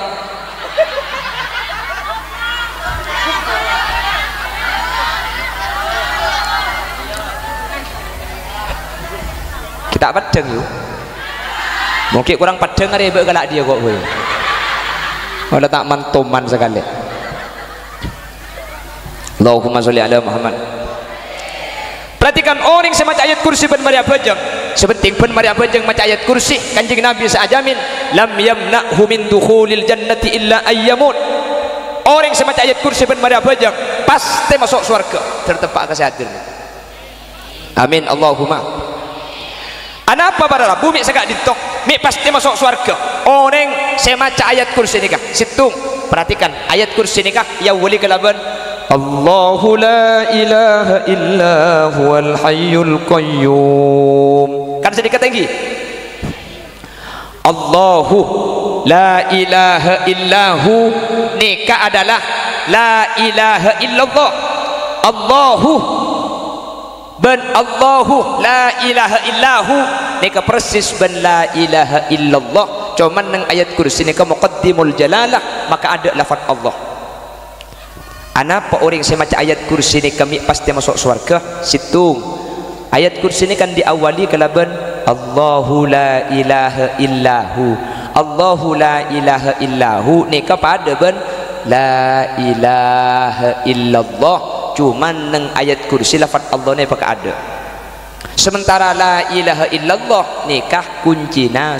Speaker 1: tak padang yuk mungkin kurang padang ada yang galak dia kok gue kalau tak mantuman sekali Allahumma sholli ala Muhammad perhatikan orang semacam ayat kursi ben Maria Bajang sepenting ben Maria Bajang macam ayat kursi kanjeng Nabi seajamin lam yamna'hu min dukhulil jannati illa ayyamut orang semacam ayat kursi ben Maria Bajang pasti masuk surga tertempat kesehatan amin Allahumma Anapa para bumi segak ditok mi pasti masuk surga orang semaca ayat kursi nikah situng perhatikan ayat kursi nikah ya wali kelaban Allahu la ilaha illa huwal hayyul qayyum. Kan sedikit tinggi. Allahu la ilaha illahu, nikah adalah la ilaha illallah. Allahu ben Allahu la ilaha illahu, nikah persis ben la ilaha illallah. Cuman nang ayat kursi nikah muqaddimul jalalah, maka ada lafaz Allah. Anapa orang saya baca ayat kursi ni kami pasti masuk surga? Situng ayat kursi ni kan diawali kalaban Allahu la ilaha illahu. Allahu la ilaha illahu ni kepada ben la ilaha illallah. Cuman nang ayat kursi lafaz Allah ni pakai ada. Sementara la ilaha illallah nikah kuncina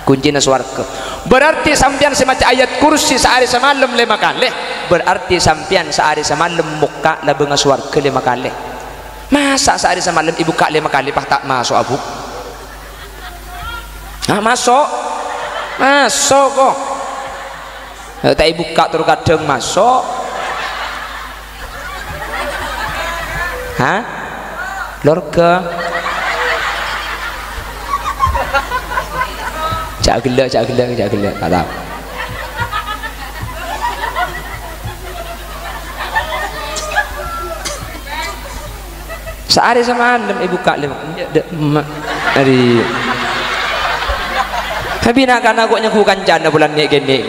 Speaker 1: kuncina swarga. Berarti sampean semaca ayat kursi sehari semalam 5 kali, berarti sampean sehari semalam muka labeng swarga 5 kali. Masa sehari semalam ibu kak 5 kali pah tak masuk abu? Nah, masuk kok. Tak ibu kak terus kadang masuk. Hah? Lorga. Cak gelak tak tahu. Sehari semalam ibu kak dari habis nak kan aku nyakukan jana bulan ni gini.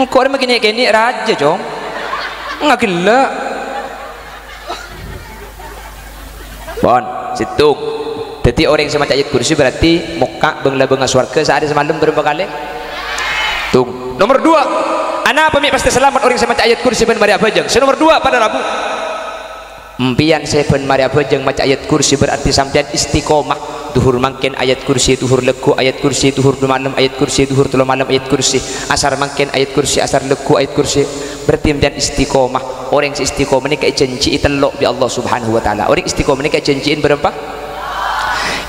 Speaker 1: Engkau orang begini raja jom. Enggak gelak. Bon, situ. Jadi orang yang semacam ayat kursi berarti muka bengla swarga sehari semalam berapa kali? Tung. Nomor 2, anak pemik pasti selamat orang yang semacam ayat kursi ben Maria Bajang. Nomor 2 pada Rabu. Empian saya ben Maria Bajang macam ayat kursi berarti sampean istiqomah. Duhur mangkin ayat kursi, duhur legu ayat kursi, duhur malam ayat kursi, duhur telu malam ayat kursi, asar mangkin ayat kursi, asar legu ayat kursi. Berarti sampean istiqomah. Orang yang istiqomah ni kayak janji telok bi Allah Subhanahu wa taala. Orang istiqomah ni kayak janjiin berapa?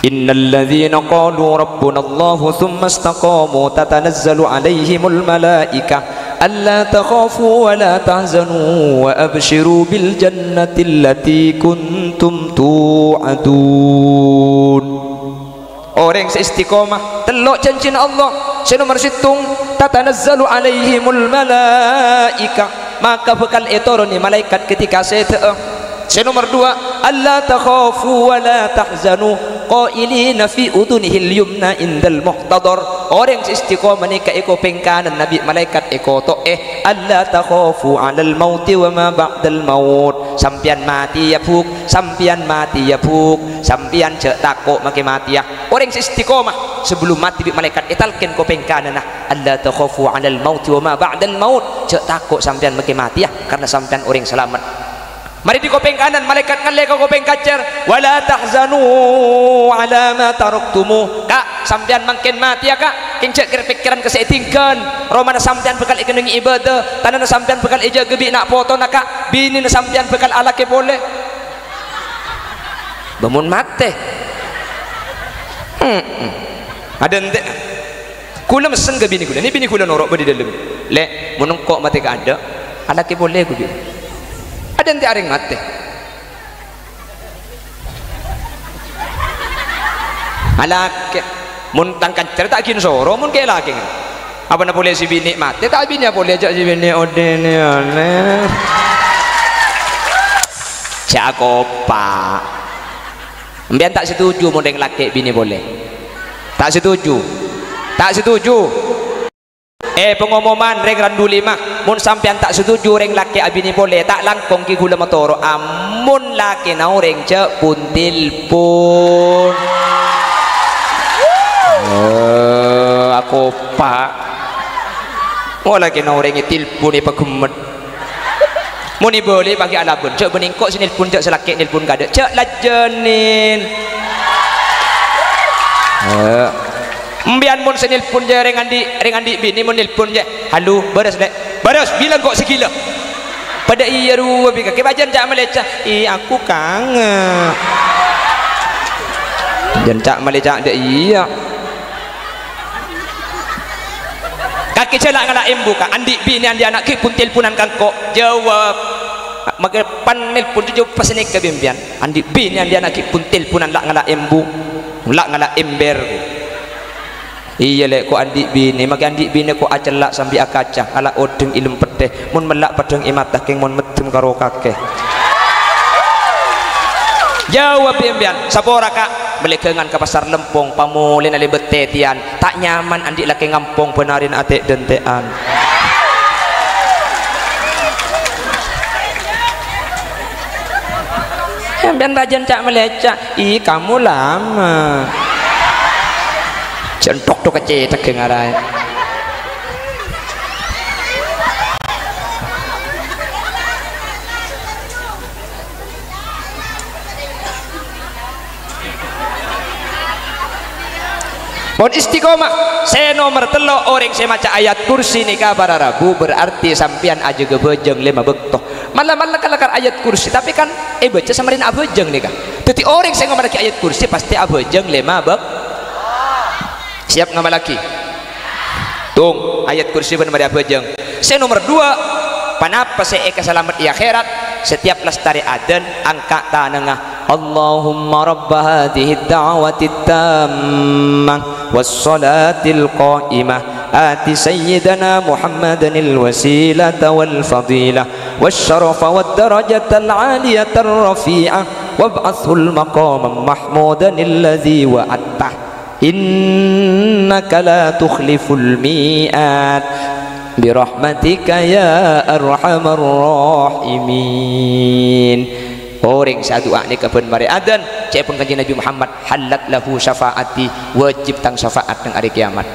Speaker 1: Innal ladzina qalu rabbuna Allah thumma istaqamu tatanazzalu alaihimul malaikah alla takhafu wa la tahzanu wa abshiru bil jannati allati kuntum tu'adun. Orang seistiqomah telok janji Allah. Nomor 7, tatanazzalu alaihimul malaikah, maka bakal etoroni malaikat ketika saya nomor 2, alla takhafu wa la tahzanu qailina fi udunihil yumna indal muhtadar. Orang istiqomah ni ka eko pengkanan nabi malaikat eko to alla takhafu alal mauti wa ma ba'dal maut. Sampian mati ya puk, sampian mati ya puk, sampian cek takut make mati ya. Orang istiqomah sebelum mati bi malaikat etalken ko pengkanan alla takhafu alal mauti wa ma ba'dal maut, cek takut sampian make mati ya karena sampian orang selamat. Mari di kopeng kanan malaikat ngalle ke kopeng kacer wala tahzanu ala ma taraktumu. Kak sampean mangken mati ya kak kincek pikiran kesetingkan romana sampean bekal ikeneng ibadah tanana sampean bekal eja gebi nak foto nak kak bini na sampean bekal alake boleh bangun mate ada ente kula mesen ke bini kula ni bini kula norok di dalam le menungkok mati ka ada alake boleh ku ada nanti aring mati alake mun tangkan cerita kin soro mun ke laki apa na boleh si bini mati tak bini boleh ajak si bini odene aneh cakopa mbian tak setuju mun deng laki bini boleh tak setuju pengumuman reng randu 5 mun sampean tak setuju reng laki abini boleh tak langkong ki gula motoro amun laki nau reng cek pun tilpun aku pak mau laki nau reng tilpun ni pagemet muni boleh bagi alabun cek beningkok sini pun cek selaki nilpun kada cek lajenin mbian mun senilpun je reng andi bini mun nilpun je halo beres bilang kok segila pada iya ruwa bika ke bajan cak melecah aku kangen dan cak melecah de iya aki celak ngala embu ka andi bini andi anak ki pun teleponan kangko jawab maka panel pun tu jawab pasane ke bimbian andi bini andi anak ki pun teleponan lak ngala embu lak ngala ember iya lek ko andi bini maka andi bini ko acelak sambil akacah ala odeng ilmu pedeh mun melak padang imatah king mun medem karo kakeh jawab bimbian sapora kak melekengan ke pasar lempong pamulin ali betetian tak nyaman andi laki ngampong penarin atik dentean bimbian rajan cak melecak ih kamu lama centok tu kecil tak ngarai Mohon istiqomah. Saya nomor telo orang saya maca ayat kursi ni kabar Rabu berarti sampian aja gebejeng lima bektoh. Malah kalakar ayat kursi tapi kan baca samarin abejeng nih kah. Jadi orang saya ngomong lagi ayat kursi pasti abejeng lima bek. Siap ngamal lagi. Tung ayat kursi benar abejeng. Saya nomor 2 panapa saya selamat di akhirat setiap lestari adan angka tanengah Allahumma rabba hadhihi ad-da'wati at-tammah was-salatil qa'imah ati sayyidana Muhammadan al-wasilata wal-fadilah wasyarafa wad-darajata al-'aliyata ar-rafi'ah wab'athhu al-maqama mahmudan alladhi wa'adtah innaka la tukhliful mi'ad birahmatika ya arhamar rahimin. Orang satu ni kapan mari adan cek pengkaji Nabi Muhammad halat lahu syafaati wajib tang syafaat nang hari kiamat.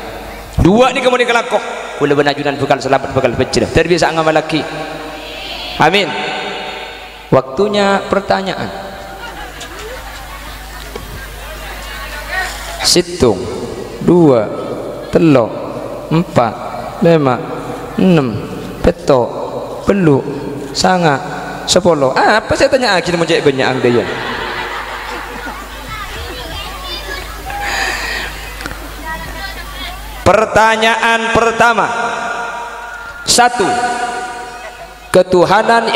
Speaker 1: 2 ni kemudian kelakoh kula benajunan bekal selamat bekal bejrah terbiasa ngamal lagi amin. Waktunya pertanyaan situng 2 telok 4 5 6 petok peluk sanga 10 apa saya tanya akhirnya mau cek banyak angda ya pertanyaan pertama 1 ketuhanan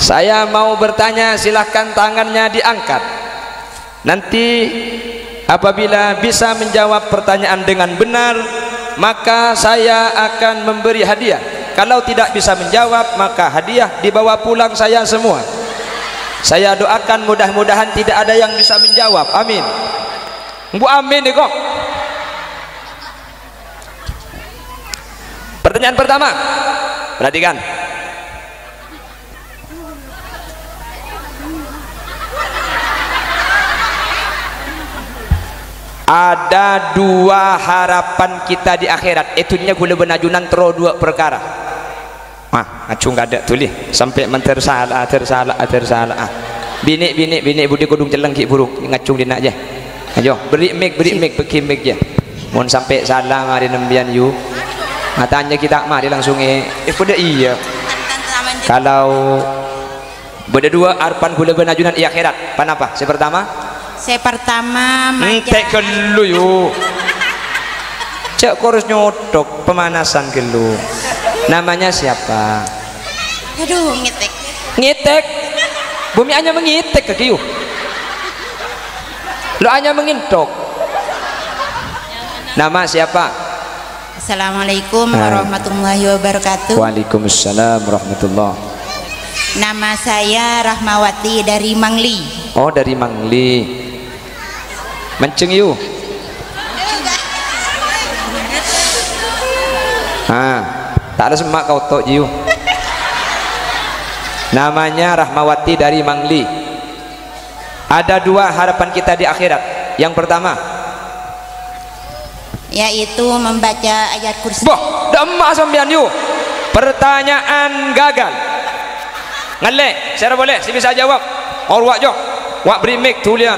Speaker 1: saya mau bertanya silahkan tangannya diangkat nanti apabila bisa menjawab pertanyaan dengan benar maka saya akan memberi hadiah kalau tidak bisa menjawab maka hadiah dibawa pulang saya semua saya doakan mudah-mudahan tidak ada yang bisa menjawab amin bu amin nih kok pertanyaan pertama perhatikan ada 2 harapan kita di akhirat itunya gula benajunan tero 2 perkara acung gak ada tulis sampai mentersalah bini budi kudung celeng ki buruk ngacung dina aja ayo beri mic beki mic ya mohon sampai salah mari nembian you matanya kita mari langsung pada iya kalau beda 2 harapan gula benajunan di akhirat panapa saya pertama entek gelu yuk cek kurus nyodok pemanasan gelu namanya siapa aduh ngitek bumi hanya mengitek ke kiu lo hanya mengintok nama siapa Assalamualaikum warahmatullahi wabarakatuh Waalaikumsalam warahmatullah nama saya Rahmawati dari Mangli oh dari Mangli menceng yu tak ada semak kau tok yu namanya Rahmawati dari Mangli ada 2 harapan kita di akhirat yang pertama yaitu membaca ayat kursi boh demak sampean yu pertanyaan gagal ngalek saya boleh saya bisa jawab orwak jok wak beri mic tulian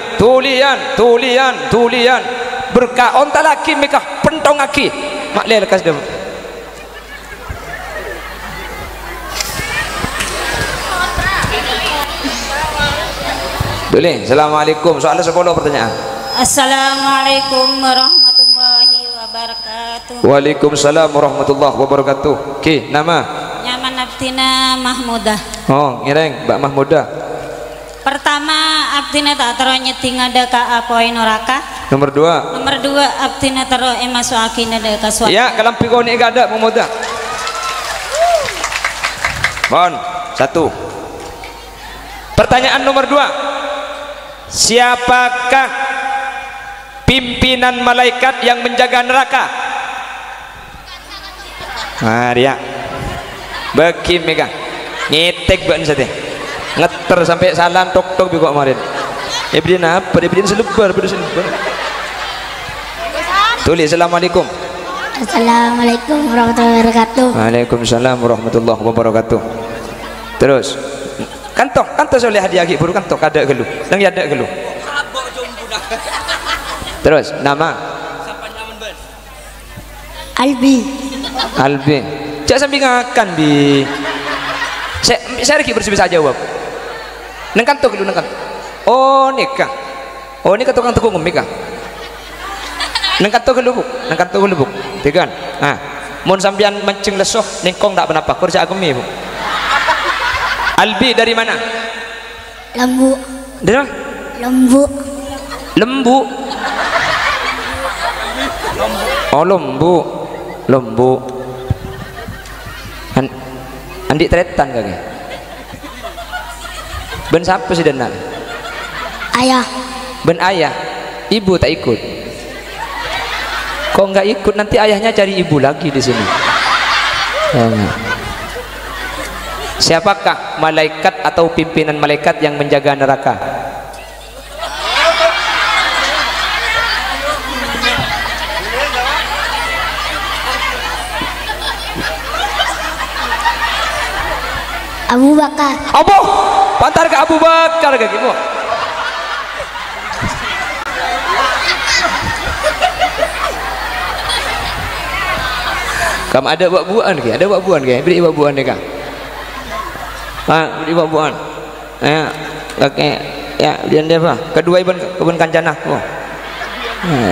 Speaker 1: berkah onta laki mekah pentong aki mak le lekas dem Boleh. Assalamualaikum. Soalnya 10 pertanyaan.
Speaker 3: Assalamualaikum warahmatullahi wabarakatuh.
Speaker 1: Waalaikumsalam warahmatullahi wabarakatuh. Oke, nama?
Speaker 3: Nyaman Abdina Mahmudah.
Speaker 1: Oh, ngireng Mbak Mahmudah.
Speaker 3: Pertama, Abdina tak tero nyeding ada ka apoe neraka.
Speaker 1: Nomor 2.
Speaker 3: Nomor 2, Abdina tero masuk akin ada ka suara.
Speaker 1: Ya, kalau pikau ni enggak ada Mahmudah. Mohon 1. Pertanyaan nomor 2. Siapakah pimpinan malaikat yang menjaga neraka? Maria bagi megang ngetek ban saja ngeter sampai salam tok tok juga kemarin. Ibrin apa? Ibrin selebar, tulis. Assalamualaikum.
Speaker 2: Assalamualaikum warahmatullahi wabarakatuh.
Speaker 1: Waalaikumsalam warahmatullahi wabarakatuh. Terus kantong soleh hadiah lagi baru kantong ada gelu nang ada gelu. Terus nama?
Speaker 2: Albi.
Speaker 1: Albi. Cak sambil ngakan bi. Saya lagi bersih-bersih jawab. Nang kantong gelu nang kantong. Oh nikah. Oh ini tukang tegung ngomik kah? Nang kantong gelu buk. Nang kantong gelu buk. Tegan. Ah. Mun sampean mancing lesoh ningkong tak benapa. Kerja aku mi bu. Albi dari mana?
Speaker 2: Lembu.
Speaker 1: Dari mana?
Speaker 2: Lembu.
Speaker 1: Lembu. Oh lembu. Andi tretan kagak? Ben siapa sih denal?
Speaker 2: Ayah.
Speaker 1: Ben ayah. Ibu tak ikut. Kok nggak ikut nanti ayahnya cari ibu lagi di sini. Siapakah malaikat atau pimpinan malaikat yang menjaga neraka?
Speaker 2: Abu Bakar.
Speaker 1: Abu, pantar ke Abu Bakar ke gitu. Kamu ada buat-buan ke? Ada buat-buan ke? Beri buat-buan deh kak. Beri buat-buan. Ya, oke. Ya, dia apa? Kedua kebun kancana. Oh.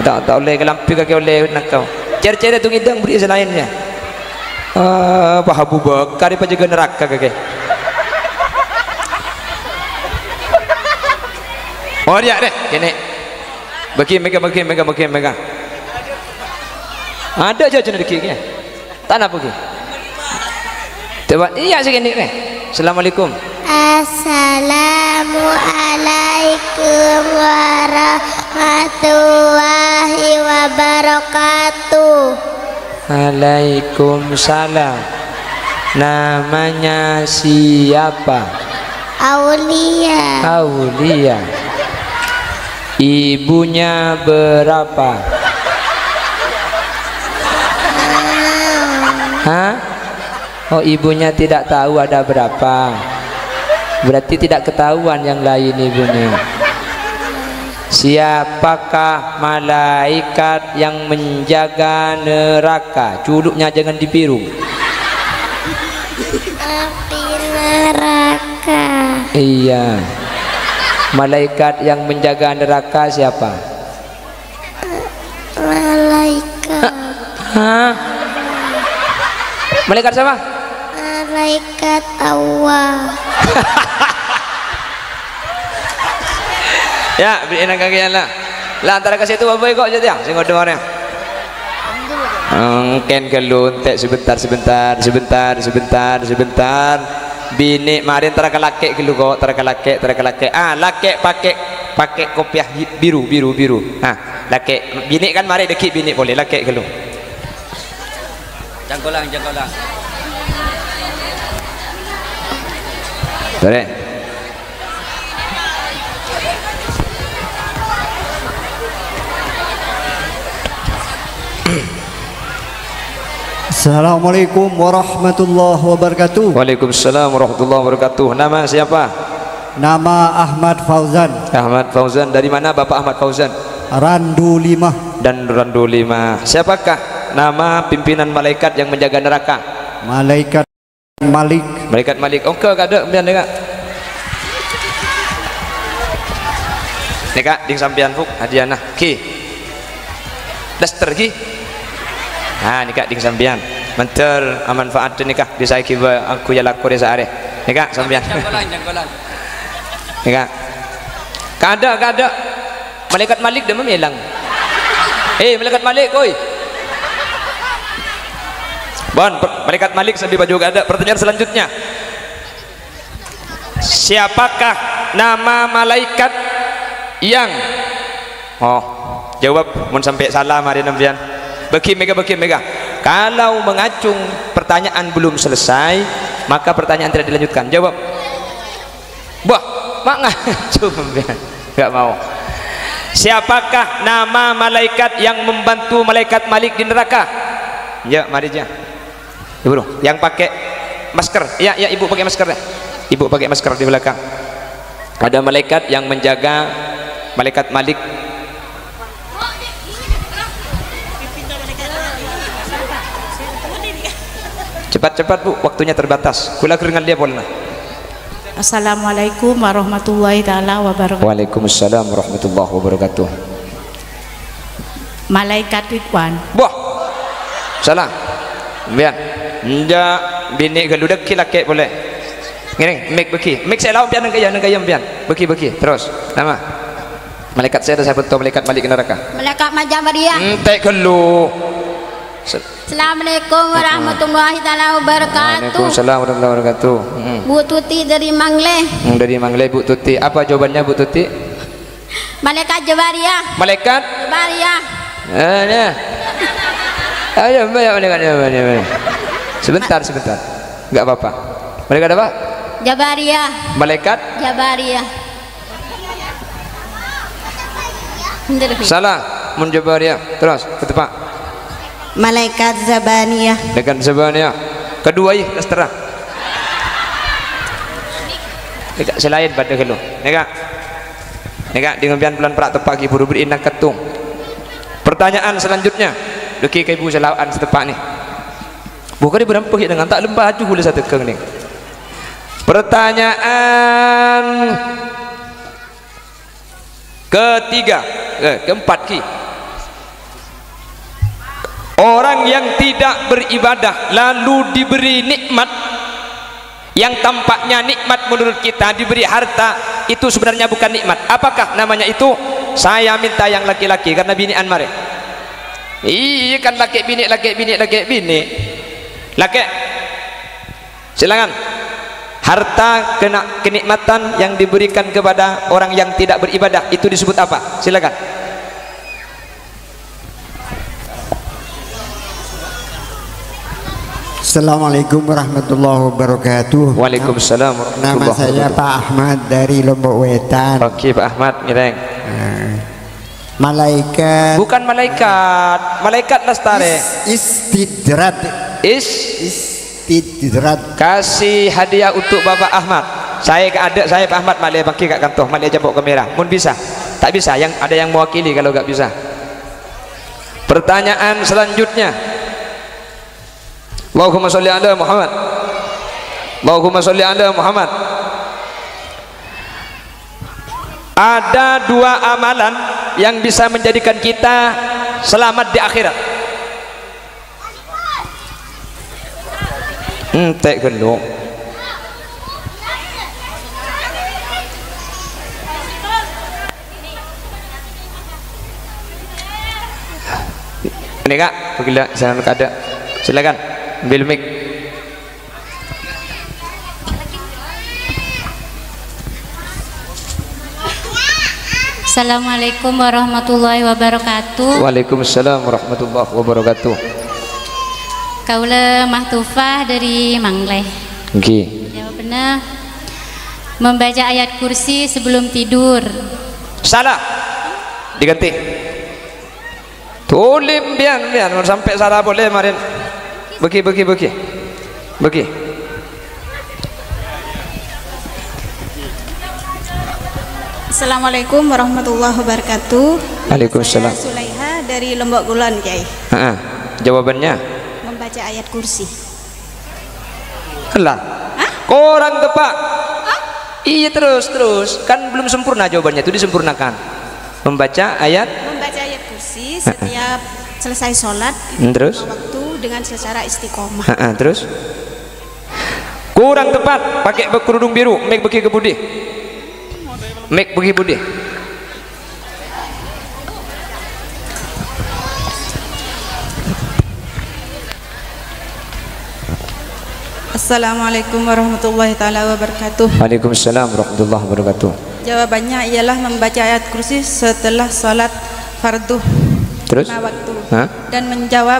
Speaker 1: Tak boleh kelampi kaki oleh nak kau. Cer-cer tu ngidang beri selainnya. Pak Abu Bakar apa jaga neraka kakek. Oh dia deh, kene. Bagi mereka. Ada aja jenis dekiknya. Tanah pergi. Coba iya segini deh. Assalamualaikum.
Speaker 2: Assalamualaikum warahmatullahi wabarakatuh.
Speaker 1: Waalaikumsalam. Namanya siapa?
Speaker 2: Aulia.
Speaker 1: Aulia. Ibunya berapa? Hah? Oh ibunya tidak tahu ada berapa. Berarti tidak ketahuan yang lain ibunya. Siapakah malaikat yang menjaga neraka? Culuknya jangan dipiru.
Speaker 2: Api neraka.
Speaker 1: Iya. Malaikat yang menjaga neraka siapa?
Speaker 2: Malaikat.
Speaker 1: Hah? Malaikat siapa?
Speaker 2: Malaikat Allah.
Speaker 1: Ya, beri enak kagian lah. Lah antara kasih itu apa kok jadi ya? Sing ngodonya. Ken keluntek sebentar. Bini marin terakalake gelu kok, terakalake. Ah, lake pakai kopiah biru. Ah, lake bini kan mari deki bini boleh lake gelu. Jangkolang. Boleh.
Speaker 4: Assalamualaikum warahmatullahi wabarakatuh.
Speaker 1: Waalaikumsalam warahmatullahi wabarakatuh. Nama siapa?
Speaker 4: Nama Ahmad Fauzan.
Speaker 1: Ahmad Fauzan. Dari mana Bapak Ahmad Fauzan?
Speaker 4: Randu 5.
Speaker 1: Dan Randu 5. Siapakah nama pimpinan malaikat yang menjaga neraka?
Speaker 4: Malaikat Malik.
Speaker 1: Malaikat Malik. Oke, kada kemudian dengar. Nih kak, ding sampean fuk hadiah nah ki. Daster ki. Nah nih kak ding sampean. Menter manfaat nih kak di saya kiba aku ya laku desa are. Nih kak sampean. Jangkolan. Nih kak. Kada. Malaikat Malik dah memilang. Malaikat Malik koi. Bon, malaikat Malik sambil baju ada. Pertanyaan selanjutnya. Siapakah nama malaikat yang jawab mun sampai salah mari nampian. Bagi mega. Kalau mengacung pertanyaan belum selesai, maka pertanyaan tidak dilanjutkan. Jawab. Wah, mak ngacung nampian. Enggak mau. Siapakah nama malaikat yang membantu malaikat Malik di neraka? Ya, mari aja. Ibu, yang pakai masker. Ya, ibu pakai masker deh. Ibu pakai masker di belakang. Ada malaikat yang menjaga malaikat Malik. Cepat Bu, waktunya terbatas. Kula keringan dia boleh.
Speaker 3: Assalamualaikum warahmatullahi taala wabarakatuh.
Speaker 1: Waalaikumsalam warahmatullahi wabarakatuh.
Speaker 3: Malaikat Ridwan.
Speaker 1: Wah, salah. Biar ndak bini geludak laki boleh. Ngene, mik beki. Mik saya lawan pian nang pian. Beki. Terus. Nama. Malaikat saya ada siapa tahu malaikat Malik neraka?
Speaker 3: Malaikat Majabariyah.
Speaker 1: Entek gelu.
Speaker 3: Assalamualaikum warahmatullahi taala wabarakatuh.
Speaker 1: Waalaikumsalam warahmatullahi wabarakatuh.
Speaker 3: Bu Tuti dari Mangle.
Speaker 1: Dari Mangle Bu Tuti. Apa jawabannya Bu Tuti?
Speaker 3: Malaikat Jabariyah.
Speaker 1: Malaikat
Speaker 3: Jabariyah.
Speaker 1: Ayo malaikat. Sebentar. Enggak apa-apa. Malaikat apa?
Speaker 3: Jabariyah.
Speaker 1: Malaikat
Speaker 3: Jabariyah.
Speaker 1: Salah. Mun Jabariyah. Terus ketepak.
Speaker 3: Malaikat Zabaniyah.
Speaker 1: Dengan Zabaniyah. Kedua terserah. Nek selain pada kelo. Nek dengan pian pelan perak tepak ki buru beri nak ketung. Pertanyaan selanjutnya. Deki ke ibu selawaan setepak ni. Bukan di berapa dengan tak lembah aju boleh satu keng ni. Pertanyaan keempat ki. Orang yang tidak beribadah lalu diberi nikmat yang tampaknya nikmat menurut kita, diberi harta, itu sebenarnya bukan nikmat. Apakah namanya itu? Saya minta yang laki-laki karena binian mare. Iya kan laki bini. Laki. Silakan. Harta kenikmatan yang diberikan kepada orang yang tidak beribadah itu disebut apa? Silakan.
Speaker 5: Assalamualaikum warahmatullahi wabarakatuh.
Speaker 1: Waalaikumsalam warahmatullahi
Speaker 5: Nama saya
Speaker 1: wabarakatuh.
Speaker 5: Pak Ahmad dari Lombok Wetan.
Speaker 1: Oke Pak Ahmad, mireng.
Speaker 5: Malaikat.
Speaker 1: Bukan malaikat lestari.
Speaker 5: Istidrat. Istidrat.
Speaker 1: Kasih hadiah untuk Bapak Ahmad. Saya Pak Ahmad malai bangki kat kantor, malai aja bawa kamera. Mun bisa. Tak bisa, ada yang mewakili kalau enggak bisa. Pertanyaan selanjutnya. Allahumma sholli ala Muhammad. Allahumma sholli ala Muhammad. Ada dua amalan yang bisa menjadikan kita selamat di akhirat. Tak gelo. Ini kak, pergilah sana ada. Silakan. Ambil mic.
Speaker 3: Assalamualaikum warahmatullahi wabarakatuh.
Speaker 1: Waalaikumsalam warahmatullahi wabarakatuh.
Speaker 3: Kaula Mahtufah dari Mangleh.
Speaker 1: Okay.
Speaker 3: Jawabannya membaca ayat kursi sebelum tidur.
Speaker 1: Salah. Diganti. Tulim bian sampai salah boleh kemarin. Bagi.
Speaker 6: Assalamualaikum warahmatullahi wabarakatuh.
Speaker 1: Waalaikumsalam.
Speaker 6: Saya Sulaiha dari Lombok Kulon, Kiai.
Speaker 1: Jawabannya
Speaker 6: Membaca ayat kursi.
Speaker 1: lah. Korang tepak. Iya terus kan belum sempurna jawabannya, itu disempurnakan. Membaca ayat
Speaker 6: kursi setiap selesai sholat
Speaker 1: terus
Speaker 6: waktu dengan secara istiqomah.
Speaker 1: Terus kurang tepat pakai kerudung biru, make bagi ke budi, make bagi budi.
Speaker 6: Assalamualaikum warahmatullahi taala wabarakatuh.
Speaker 1: Waalaikumsalam warahmatullahi wabarakatuh.
Speaker 6: Jawabannya ialah membaca ayat kursi setelah sholat fardu
Speaker 1: terus
Speaker 6: waktu dan menjawab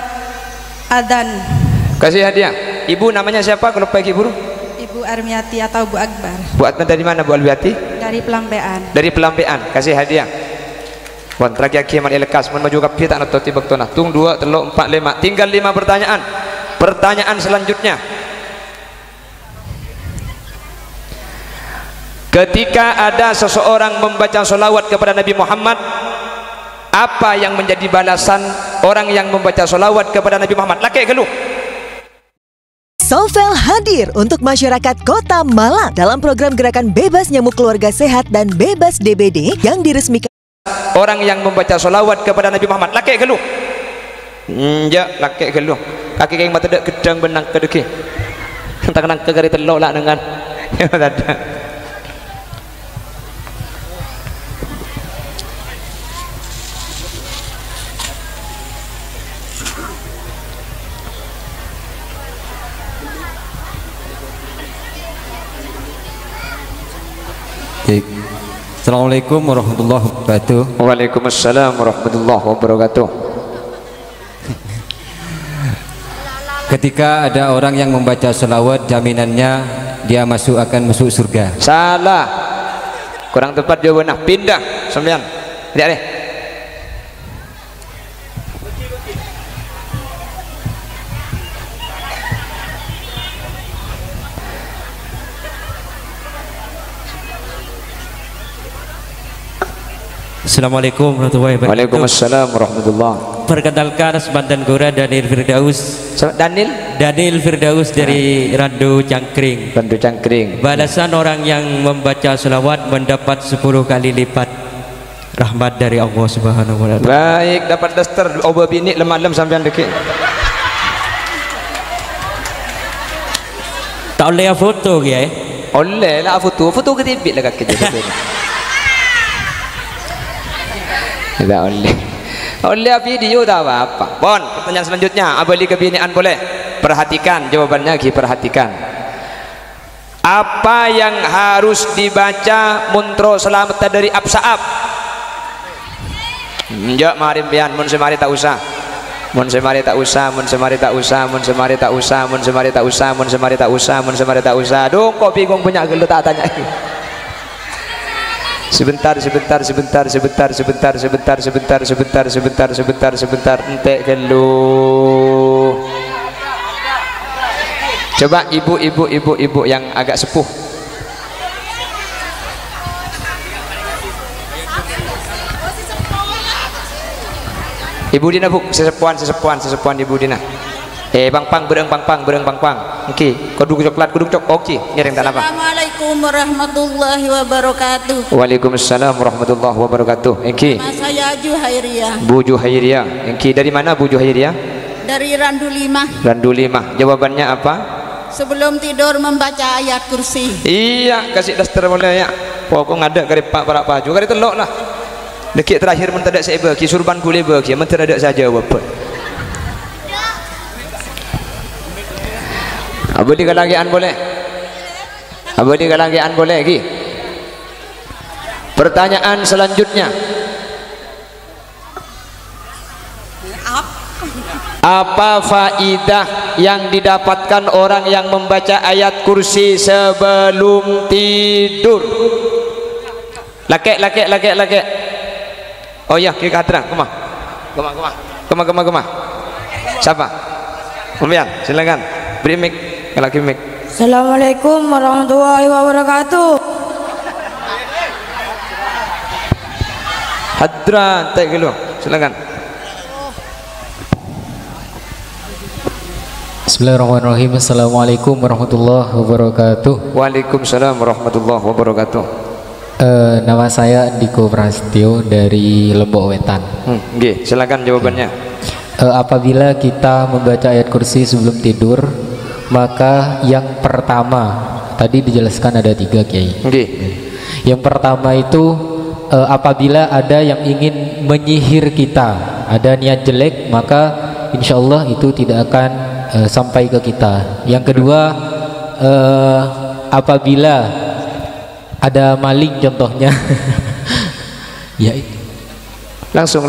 Speaker 6: adzan.
Speaker 1: Kasih hadiah. Ibu namanya siapa kalau pagi guru?
Speaker 6: Ibu Armiati atau Bu Akbar.
Speaker 1: Bu Akbar dari mana Bu Armiati?
Speaker 6: Dari Pelampean.
Speaker 1: Dari Pelampean. Kasih hadiah. Wan terakhir kiamat lekas mun maju kapi tak nototi bektona. Tung 2 3 4 5. Tinggal 5 pertanyaan. Pertanyaan selanjutnya. Ketika ada seseorang membaca sholawat kepada Nabi Muhammad, apa yang menjadi balasan orang yang membaca sholawat kepada Nabi Muhammad? Laki geluh.
Speaker 7: Sovel hadir untuk masyarakat Kota Malang dalam program gerakan bebas nyamuk keluarga sehat dan bebas DBD yang diresmikan.
Speaker 1: Orang yang membaca sholawat kepada Nabi Muhammad, laki geluh. Ya, laki geluh. Kaki yang mata dek gedang benang kedeki. Tak kenang ke gari telok lah dengan. Ya ada.
Speaker 8: Assalamualaikum warahmatullahi wabarakatuh.
Speaker 1: Waalaikumsalam warahmatullahi wabarakatuh.
Speaker 8: Ketika ada orang yang membaca selawat, jaminannya dia akan masuk surga.
Speaker 1: Salah, kurang tepat jawabannya. Pindah sampean. Lihat deh.
Speaker 9: Assalamualaikum warahmatullahi wabarakatuh.
Speaker 1: Waalaikumsalam warahmatullahi.
Speaker 9: Perkenalkan Semantan Gora Daniel Firdaus. Daniel Firdaus dari Randu Cangkring.
Speaker 1: Randu Cangkring.
Speaker 9: Balasan orang yang membaca selawat mendapat 10 kali lipat rahmat dari Allah Subhanahu wa taala.
Speaker 1: Baik, dapat daster obat bini lemah-lem sampean deket.
Speaker 9: Tak boleh foto ya?
Speaker 1: Oleh lah foto ketipik lah kaki jadi. Tidak oleh video tak apa-apa. Bon, pertanyaan selanjutnya, abali kebinian boleh. Perhatikan jawabannya, perhatikan. Apa yang harus dibaca muntro selamat dari absaab? Ya, mari pian, mun semari tak usah. Mun semari tak usah, mun semari tak usah, mun semari tak usah, mun semari tak usah, mun semari tak usah, mun semari tak usah. Duh, kok bingung punya gelut tak tanya. Sebentar entek gelu. Coba ibu yang agak sepuh. Ibu Dina bu, sesepuan Ibu Dina. Pang bereng pang. Okey, koduk coklat. Okey, nyereng tak apa.
Speaker 3: Assalamualaikum warahmatullahi wabarakatuh.
Speaker 1: Waalaikumsalam warahmatullahi wabarakatuh. Okey.
Speaker 3: Nama saya Juhairia.
Speaker 1: Bu Juhairia. Okey, dari mana Bu Juhairia?
Speaker 3: Dari Randu 5.
Speaker 1: Randu 5. Jawabannya apa?
Speaker 3: Sebelum tidur membaca ayat kursi.
Speaker 1: Iya, kasih daster boleh ya. Pokok ada kari pak para baju, kari telok lah. Dekik terakhir men tadak saya bagi surban kule bagi, men tadak saja apa. Abadi kalagian boleh. Abadi kalagian boleh lagi. Pertanyaan selanjutnya. Apa faidah yang didapatkan orang yang membaca ayat kursi sebelum tidur? Laki. Oh ya, kita terang. Kemah. Siapa? Umbian, silakan. Beri mic. Laki mic.
Speaker 10: Assalamualaikum warahmatullahi wabarakatuh.
Speaker 1: Hadra, tak dulu. Silakan.
Speaker 11: Bismillahirrahmanirrahim. Assalamualaikum warahmatullahi wabarakatuh.
Speaker 1: Waalaikumsalam warahmatullahi wabarakatuh.
Speaker 11: Nama saya Diko Prasetyo dari Lombok Wetan.
Speaker 1: Nggih, silakan jawabannya.
Speaker 11: Apabila kita membaca ayat kursi sebelum tidur, maka yang pertama tadi dijelaskan ada 3, Kiai.
Speaker 1: Nggih.
Speaker 11: Yang pertama itu apabila ada yang ingin menyihir kita, ada niat jelek, maka insya Allah itu tidak akan sampai ke kita. Yang kedua, apabila ada maling contohnya ya langsung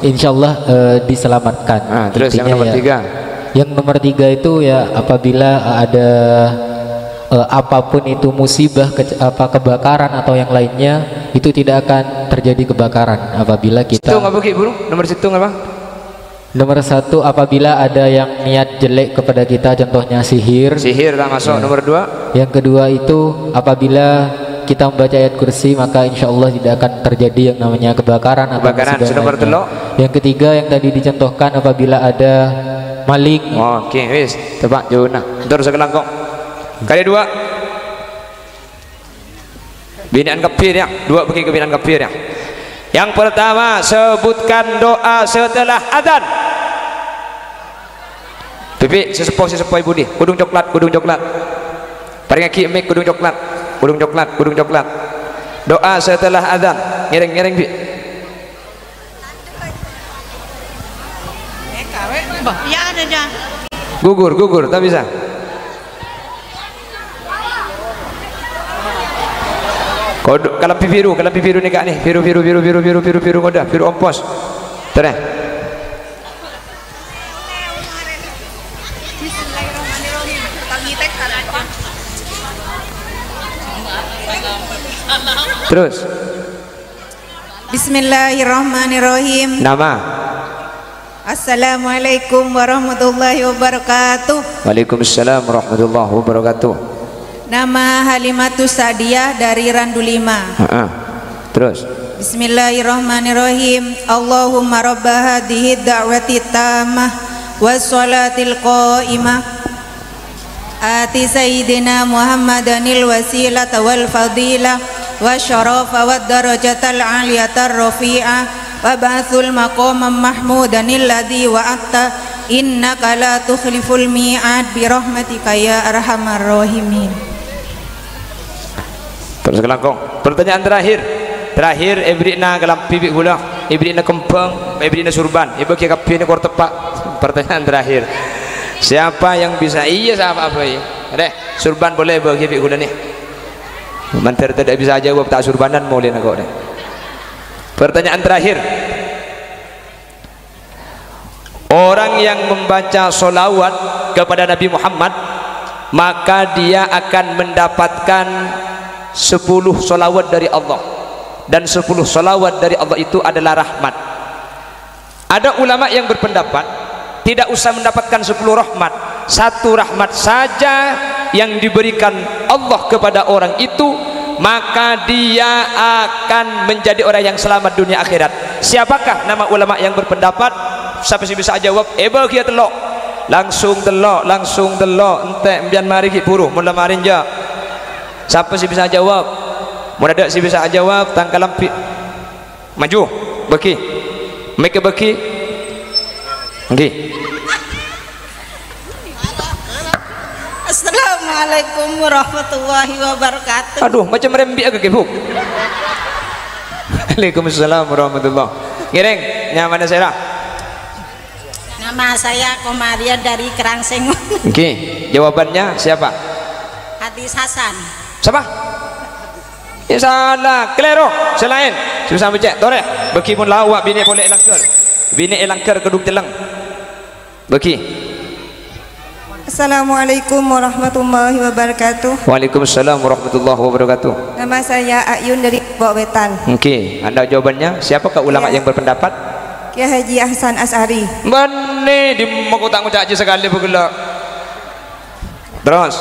Speaker 11: insya Allah diselamatkan.
Speaker 1: Terus yang nomor 3?
Speaker 11: Yang nomor 3 itu ya apabila ada apapun itu musibah, kebakaran atau yang lainnya, itu tidak akan terjadi kebakaran apabila kita.
Speaker 1: Situng apa Bro? Nomor situng apa?
Speaker 11: Nomor 1, apabila ada yang niat jelek kepada kita, contohnya sihir tak
Speaker 1: masuk. Nomor 2?
Speaker 11: Yang kedua itu apabila kita membaca ayat kursi, maka insya Allah tidak akan terjadi yang namanya kebakaran.
Speaker 1: Nomor 3?
Speaker 11: Yang ketiga yang tadi dicontohkan, apabila ada maling.
Speaker 1: Oke, wis tebak jawabannya. Terus kelangkong. Kali 2 binaan kafir ya, 2 bagi kebinaan kafir ya. Yang pertama, sebutkan doa setelah azan. Pipi sesepuh ibu nih, kudung coklat. Paling aki mik kudung coklat. Doa setelah azan. Ngereng Pi.
Speaker 3: Ya ada dah.
Speaker 1: Gugur, tak bisa. Kalau biru nih Kak nih, biru koda, biru ompos. Terus. Terus.
Speaker 6: Bismillahirrahmanirrahim.
Speaker 1: Nama.
Speaker 6: Assalamualaikum warahmatullahi wabarakatuh.
Speaker 1: Waalaikumsalam warahmatullahi wabarakatuh.
Speaker 6: Nama Halimatus Sa'diyah dari Randu 5.
Speaker 1: Terus.
Speaker 6: Bismillahirrahmanirrahim. Allahumma rabba hadhihi da'wati tammah wassalatil qa'imah ati sayyidina Muhammadanil wasilata wal fadilah wa syarafa wad darajatal aliyatar rafi'ah wa ba'thul maqamam mahmudanil ladzi wa'atta innaka la tukhliful mi'ad bi rahmatika ya arhamar rahimin.
Speaker 1: Terus kelangkong. Pertanyaan terakhir ibrina kalam pipi hula, ibrina kempeng, ibrina surban, ibu kia kapina kor tepak. Pertanyaan terakhir, siapa yang bisa siapa apa ya? Deh, surban boleh bagi pipi hula nih. Mantar tidak bisa jawab tak surbanan boleh nak deh. Pertanyaan terakhir, orang yang membaca solawat kepada Nabi Muhammad, maka dia akan mendapatkan 10 solawat dari Allah, dan 10 solawat dari Allah itu adalah rahmat. Ada ulama yang berpendapat tidak usah mendapatkan 10 rahmat, 1 rahmat saja yang diberikan Allah kepada orang itu, maka dia akan menjadi orang yang selamat dunia akhirat. Siapakah nama ulama yang berpendapat? Siapa sih bisa jawab? Kia telok langsung telok ente mbian mari ki puru mula marin ja. Siapa sih bisa jawab? Mau ada sih bisa jawab, tangkal lampi maju beki make beki nggih.
Speaker 3: Assalamualaikum warahmatullahi wabarakatuh.
Speaker 1: Aduh, macam rembi agak gebuk. Waalaikumsalam warahmatullahi. Ngereng, nyaman saya.
Speaker 3: Nama saya Komarian dari Kerangseng.
Speaker 1: Oke, jawabannya siapa?
Speaker 3: Hadis Hasan.
Speaker 1: Siapa? Ya salah, kelero, selain. Susah baca, tore. Beki pun lawak bini boleh elangker. Bini elangker keduk teleng. Beki.
Speaker 6: Assalamualaikum warahmatullahi wabarakatuh.
Speaker 1: Waalaikumsalam warahmatullahi wabarakatuh.
Speaker 6: Nama saya Ayun dari Bok Wetan.
Speaker 1: Oke, Anda jawabannya siapakah ulama yang berpendapat?
Speaker 6: Kiai Haji Ahsan As'ari.
Speaker 1: Bani di mengutak-ngutak aja sekali bergelak. Terus.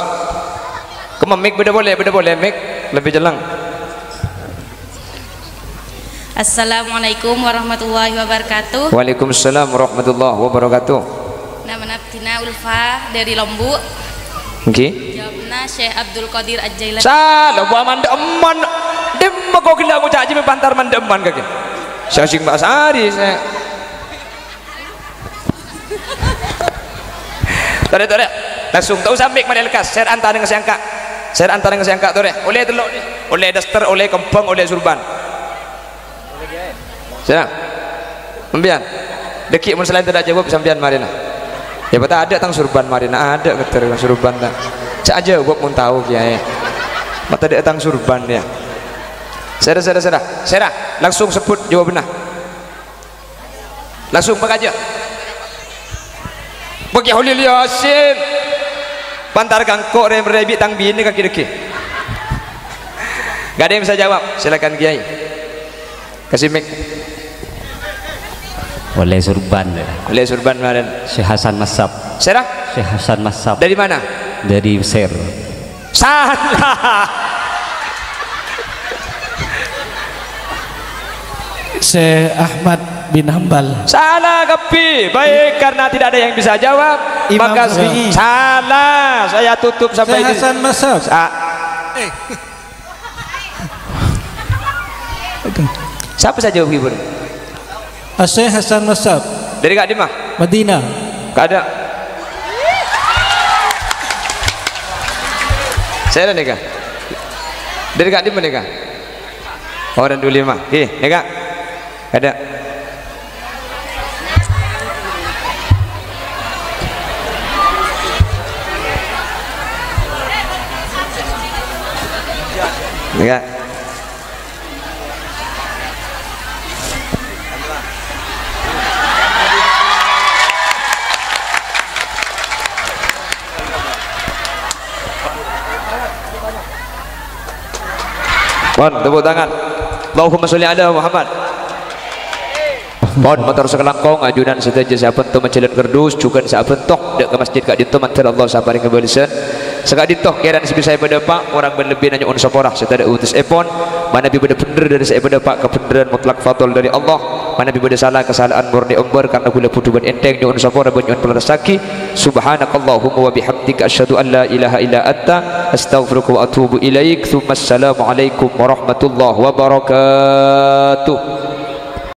Speaker 1: Kemamik beda boleh mik lebih jelang.
Speaker 3: Assalamualaikum warahmatullahi wabarakatuh.
Speaker 1: Waalaikumsalam warahmatullahi wabarakatuh.
Speaker 3: Nama Nabtina Ulfa dari Lombok.
Speaker 1: Oke.
Speaker 3: Jawabnya Syekh Abdul Qadir Al-Jailani.
Speaker 1: Salah, buah manda eman dem kau gila aku caci pantar mandeman kaki sing Mbak Sari saya tore langsung tahu sampai kemana lekas saya antara dengan siangka tore oleh teluk ni oleh daster oleh kempang oleh surban saya membian dekik mun selain tidak jawab sampean marina ya betul ada tang surban marina ada keter surban tak cak aja buat mun tahu kiai mata ada tang surban dia Serah langsung sebut jawab benar langsung pakai aja bagi Hulil Yasin pantar kangkok rebi tang bini kaki deki gak ada yang bisa jawab silakan kiai kasih mic
Speaker 12: oleh surban
Speaker 1: kemarin
Speaker 12: Syekh Hasan Masab
Speaker 1: Syekh
Speaker 12: Hasan Masab
Speaker 1: dari mana
Speaker 12: dari Mesir
Speaker 1: salah
Speaker 13: Syekh Ahmad bin Hambal
Speaker 1: salah kepi baik karena tidak ada yang bisa jawab
Speaker 13: Imam
Speaker 1: maka
Speaker 13: Syafi'i.
Speaker 1: salah saya tutup sampai
Speaker 13: Syekh Hasan Masab
Speaker 1: siapa saja hibur
Speaker 13: Syekh Hasan Masab
Speaker 1: dari Kak Dimah
Speaker 13: Madinah
Speaker 1: Kak ada saya ada nih Kak dari Kak Dimah nih Kak orang dulu 5 nih Kak ada enggak mohon tepuk tangan Allahumma sholli ala Muhammad mohon motor sekelangkong ajunan sedaja siapa tu mencelat kerdus juga siapa toh dek ke masjid kak dito mantar Allah sabaring kebalisan sekak dito kira sebisa saya pada pak orang berlebih nanya on saporah serta ada utus epon mana bi pada bener dari saya pada pak kebenaran mutlak fatul dari Allah mana bi pada salah kesalahan murni umbar karena gula putu ban enteng nyon saporah ban nyon pelasaki subhanakallahumma wa bihamdika asyhadu an la ilaha illa anta astaghfiruka wa atubu ilaik thumma assalamu alaikum warahmatullahi wabarakatuh